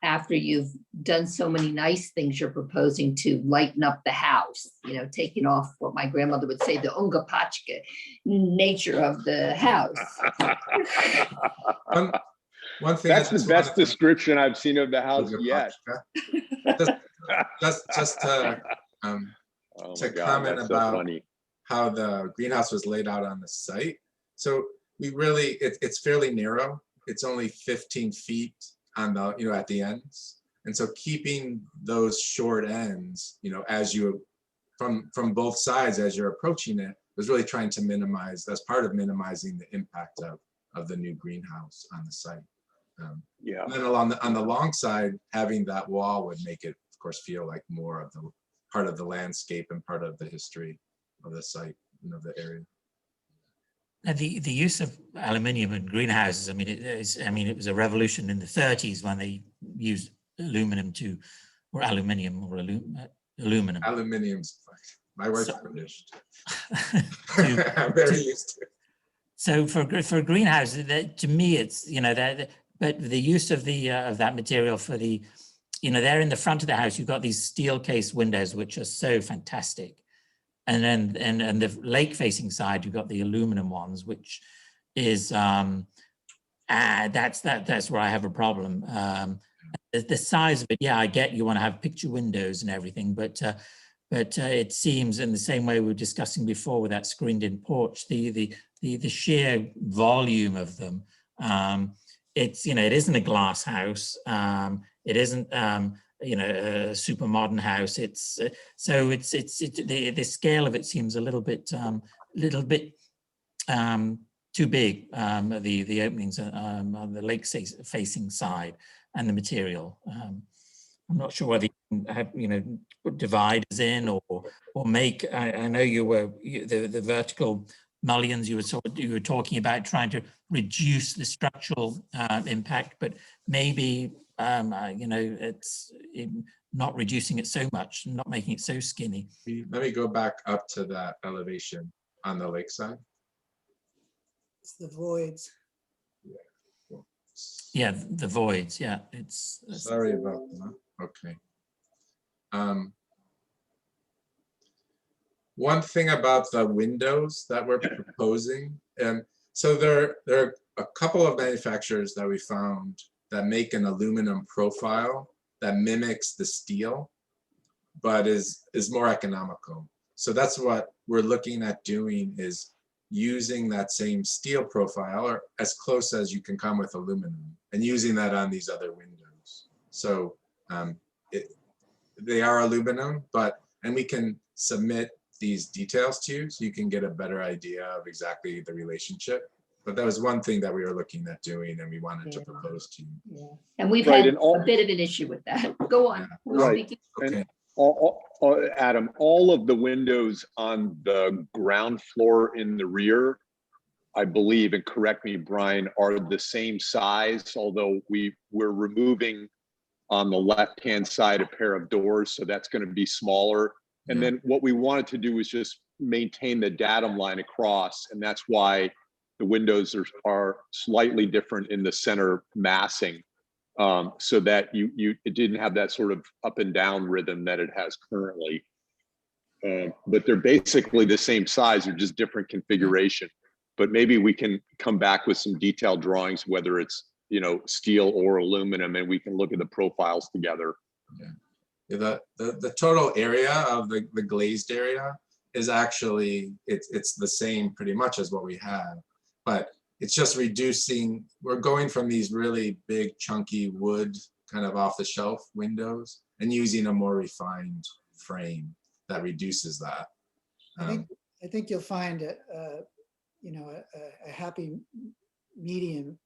after you've done so many nice things you're proposing to lighten up the house, taking off what my grandmother would say, the ungapachka nature of the house. One thing that's the best description I've seen of the house yet. Oh To my God, comment that's so about funny. how the greenhouse was laid out on the site. So we really, it's fairly narrow. It's only 15 feet on the, at the ends. And so keeping those short ends, as you, from both sides, as you're approaching it, was really trying to minimize, that's part of minimizing the impact of the new greenhouse on the site. Yeah. And then on the long side, having that wall would make it, of course, feel like more of the part of the landscape and part of the history of the site, the area. Now, the use of aluminium in greenhouses, it was a revolution in the 30s when they used aluminum or aluminium or aluminum. Aluminium's fine. My wife's So- British. to- I'm very used to it. So for greenhouses, to me, it's but the use of that material for the, there in the front of the house, you've got these steel case windows which are so fantastic, and then and the lake facing side, you've got the aluminum ones, which is that's where I have a problem. The size of it, yeah, I get you want to have picture windows and everything, but it seems in the same way we were discussing before with that screened-in porch, the sheer volume of them. It isn't a glass house. It isn't a super modern house. It's so the scale of it seems a little bit too big. The openings on the lake facing side and the material. I'm not sure whether you can have, put dividers in or make. I know the vertical mullions you were talking about trying to reduce the structural impact, but maybe it's not reducing it so much, not making it so skinny. Let me go back up to that elevation on the lakeside. It's the voids. Yeah, the voids. Yeah, Sorry about that. Okay. One thing about the windows that we're proposing, so there are a couple of manufacturers that we found that make an aluminum profile that mimics the steel, but is more economical. So that's what we're looking at doing, is using that same steel profile, or as close as you can come with aluminum, and using that on these other windows. So they are aluminum, and we can submit these details to you so you can get a better idea of exactly the relationship. But that was one thing that we were looking at doing and we wanted to propose to you. And we've Right, had and all- a bit of an issue with that. Go on. Who's Right. speaking? Okay, Adam, all of the windows on the ground floor in the rear, I believe, and correct me, Brian, are the same size, although we're removing on the left-hand side a pair of doors, so that's going to be smaller. And Yeah. then what we wanted to do is just maintain the datum line across, and that's why the windows are slightly different in the center massing, so that it didn't have that sort of up and down rhythm that it has currently. But they're basically the same size, they're just different configuration. But maybe we can come back with some detailed drawings, whether it's steel or aluminum, and we can look at the profiles together. Yeah, the total area of the glazed area is actually, it's the same pretty much as what we have, but it's just reducing. We're going from these really big chunky wood kind of off the shelf windows and using a more refined frame that reduces that. I think you'll find a happy medium,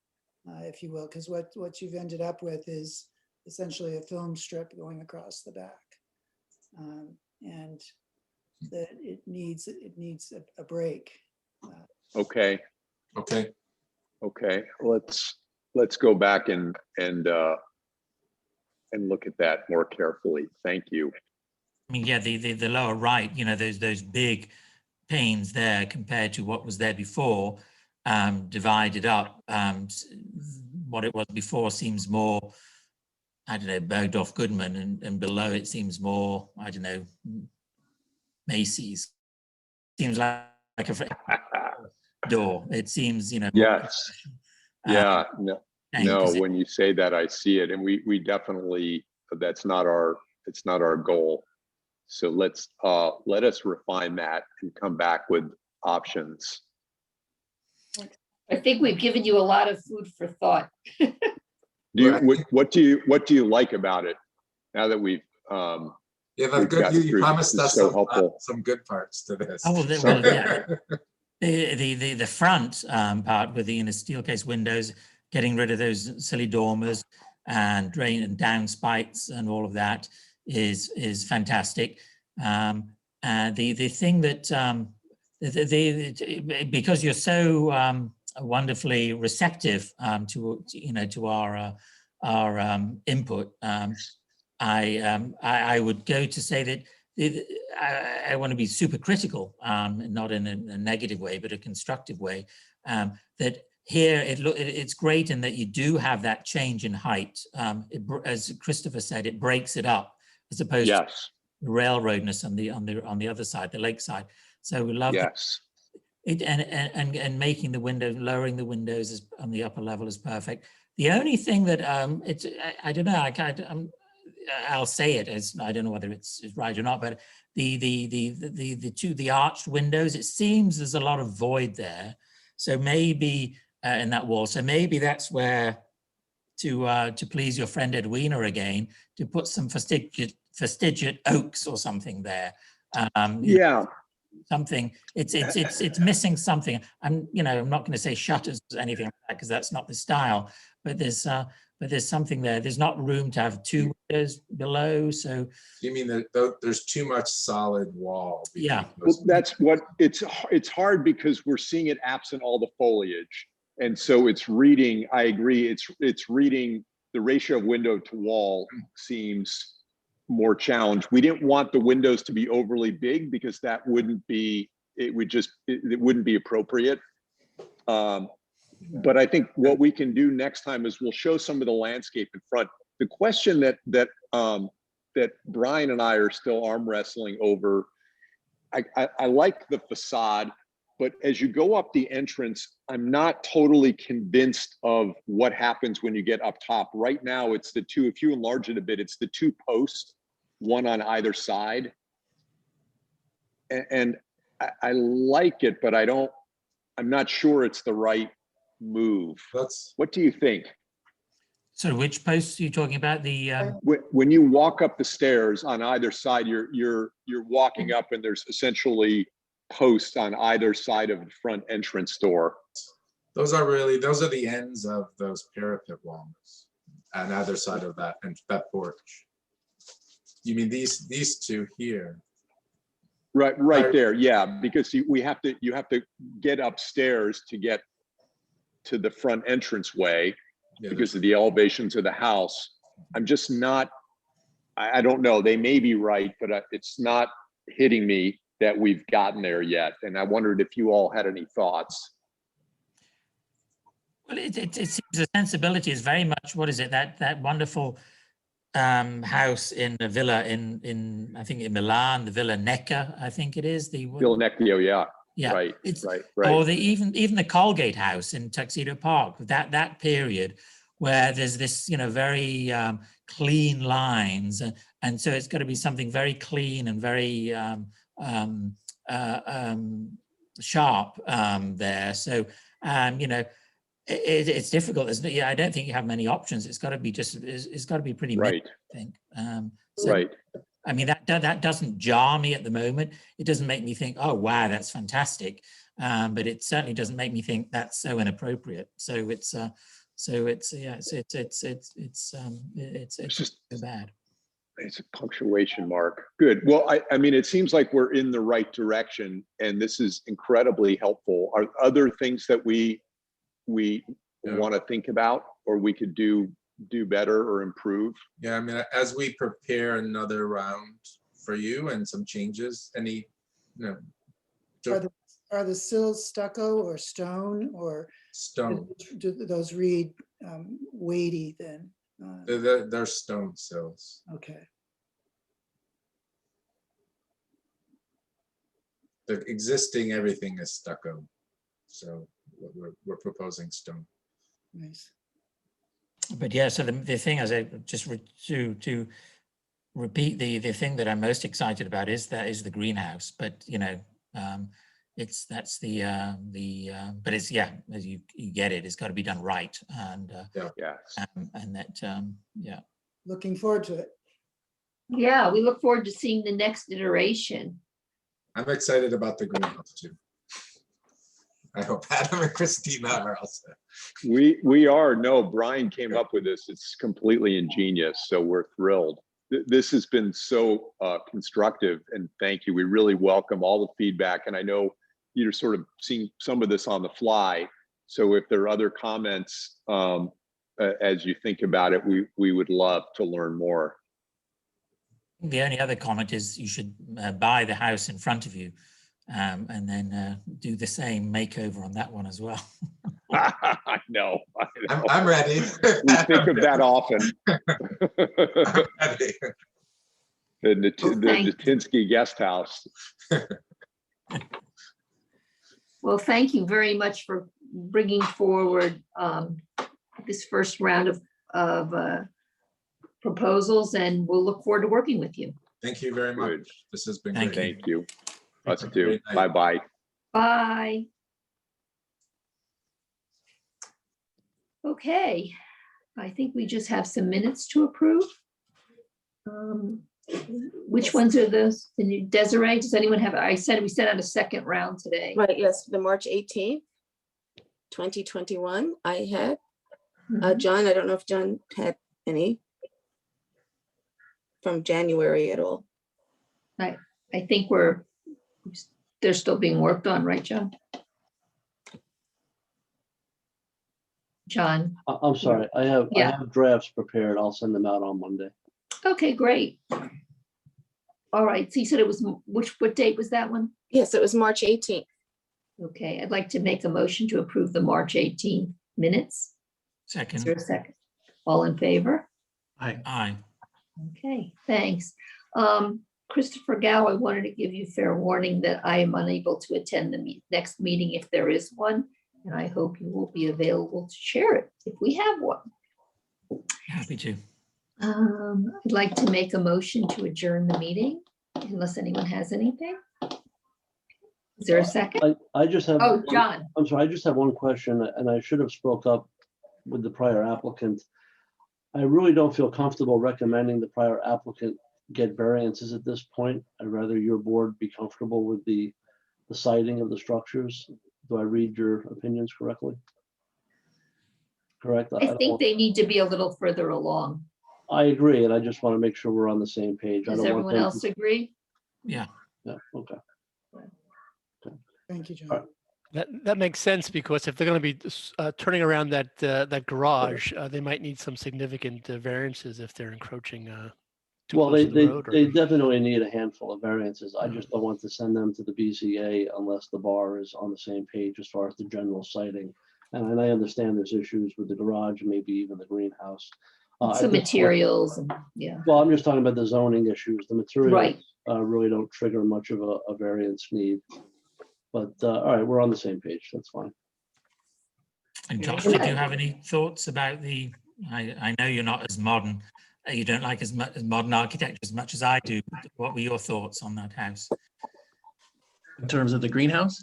if you will, because what you've ended up with is essentially a film strip going across the back, and that it needs a break. Okay. Okay, Let's go back and look at that more carefully. Thank you. I mean, yeah, the lower right, those big panes there compared to what was there before, divided up. What it was before seems more, I don't know, Bergdorf Goodman, and below it seems more, I don't know, Macy's. Seems like a door. It seems, Yes. Yeah. No, because when you say that, I see it, and we definitely, it's not our goal. So let us refine that and come back with options. I think we've given you a lot of food for thought. What do you like about it now that we've Yeah, we've that's good. gotten You through promised this? us So helpful. some good parts to this. Oh, well, yeah. The front part with the steel case windows, getting rid of those silly dormers and drain and downspouts and all of that is fantastic. The thing that because you're so wonderfully receptive to our input, I would go to say that I want to be super critical, not in a negative way, but a constructive way. That here it's great in that you do have that change in height. As Christopher said, it breaks it up as opposed to the railroadness on the other side, the lakeside. So we love it, and making the window, lowering the windows on the upper level is perfect. The only thing that I don't know, I'll say it as I don't know whether it's right or not, but the arched windows, it seems there's a lot of void there. So maybe in that wall. So maybe that's where to please your friend Edwina again, to put some fastigiate oaks or something there. Something it's missing something. I'm not going to say shutters or anything like that because that's not the style, but there's something there. There's not room to have two windows below. So you mean that there's too much solid wall? Yeah, well, that's what it's hard because we're seeing it absent all the foliage, and so it's reading. I agree. It's reading the ratio of window to wall seems more challenged. We didn't want the windows to be overly big because that wouldn't be. It wouldn't be appropriate. But I think what we can do next time is we'll show some of the landscape in front. The question that Brian and I are still arm wrestling over, I like the facade, but as you go up the entrance, I'm not totally convinced of what happens when you get up top. Right now, it's the two, if you enlarge it a bit, it's the two posts, one on either side. And I like it, but I'm not sure it's the right move. What do you think? So which posts are you talking about? The when you walk up the stairs on either side, you're walking up and there's essentially posts on either side of the front entrance door. Those are the ends of those parapet walls on either side of that porch. You mean these two here? Right there, yeah, because you have to get upstairs to get to the front entranceway because of the elevations of the house. I'm just not, I don't know, they may be right, but it's not hitting me that we've gotten there yet. And I wondered if you all had any thoughts. Well, it seems the sensibility is very much, what is it, that wonderful house in the villa in I think in Milan, the Villa Necca, I think it is. Villa Necchio, yeah. Yeah, right. Or even the Colgate House in Tuxedo Park, that period where there's this very clean lines, and so it's got to be something very clean and very sharp there. So it's difficult. I don't think you have many options. It's got to be pretty right. mixed, I think. Right. I mean, that doesn't jar me at the moment. It doesn't make me think, oh, wow, that's fantastic. But it certainly doesn't make me think that's so inappropriate. So it's just too bad. It's a punctuation mark. Good. Well, I mean, it seems like we're in the right direction, and this is incredibly helpful. Are other things that we want to think about, or we could do better or improve? Yeah, I mean, as we prepare another round for you and some changes, Are the sills stucco or stone, or stone? Do those read weighty then? They're stone sills. Okay. The existing everything is stucco, so we're proposing stone. Nice. But yeah, so the thing is, just to repeat, the thing that I'm most excited about is the greenhouse, but that's but it's, yeah, as you get it, it's got to be done right. And Yes. and that, yeah. Looking forward to it. Yeah, we look forward to seeing the next iteration. I'm excited about the greenhouse too. I hope Adam and Christina are also. We are. No, Brian came up with this. It's completely ingenious. So we're thrilled. This has been so constructive, and thank you. We really welcome all the feedback. And I know you're sort of seeing some of this on the fly. So if there are other comments as you think about it, we would love to learn more. The only other comment is you should buy the house in front of you and then do the same makeover on that one as well. I know. I'm ready. We think of that often. I'm ready. The thank you. Natinsky Guest House. Well, thank you very much for bringing forward this first round of proposals, and we'll look forward to working with you. Thank you very much. Good. This has been Thank great. Thank you. Us Have a too. great night. Bye-bye. Bye. Okay, I think we just have some minutes to approve. Which ones are those? The new Desiree, does anyone have, we sent out a second round today. Right, yes, the March 18th, 2021, I had. Mhm. John, I don't know if John had any from January at all. I think they're still being worked on, right, John? John, I'm sorry, I Yeah. have drafts prepared. I'll send them out on Monday. okay, great. All right, so you said it was, what date was that one? Yes, it was March 18th. Okay, I'd like to make a motion to approve the March 18th minutes. Is there Second, a second? All in favor? aye. Okay, thanks. Christopher Gow, I wanted to give you fair warning that I am unable to attend the next meeting if there is one, and I hope you will be available to share it if we have one. Happy to. I'd like to make a motion to adjourn the meeting unless anyone has anything. Is there a second? I just have. Oh, John, I'm sorry, I just have one question, and I should have spoke up with the prior applicant. I really don't feel comfortable recommending the prior applicant get variances at this point. I'd rather your board be comfortable with the siting of the structures. Do I read your opinions correctly? Correct? I think they need to be a little further along. I agree, and I just want to make sure we're on the same page. I Does don't want everyone them else to- agree? Yeah, Yeah, okay. Thank you, All John. right. That makes sense, because if they're going to be turning around that garage, they might need some significant variances if they're encroaching too Well, close they, to the they, road. they or- definitely need a handful of variances. I just don't want to send them to the BZA unless the bar is on the same page as far as the general siting. And I understand there's issues with the garage, maybe even the greenhouse. At Some this point- materials and, yeah, Well, I'm just talking about the zoning issues. The materials right. really don't trigger much of a variance need. But, all right, we're on the same page. That's fine. and Josh, did you have any thoughts about I know you're not as modern, you don't like as modern architecture as much as I do. What were your thoughts on that house? In terms of the greenhouse,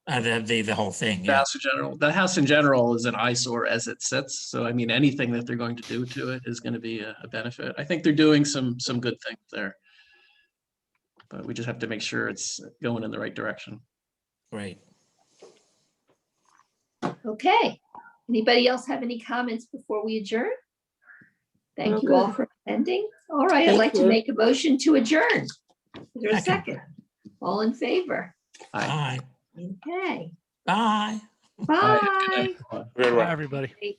The whole thing, the yeah. house in general, the house in general is an eyesore as it sits. So I mean, anything that they're going to do to it is going to be a benefit. I think they're doing some good things there. But we just have to make sure it's going in the right direction. Great. Okay. Anybody else have any comments before we adjourn? Thank No, you all good. for attending. All right, I'd Thank like to you. make a motion to adjourn. Is there a Second. second? All in favor? Aye. Okay, Bye. bye. All right. Bye, everybody. Okay.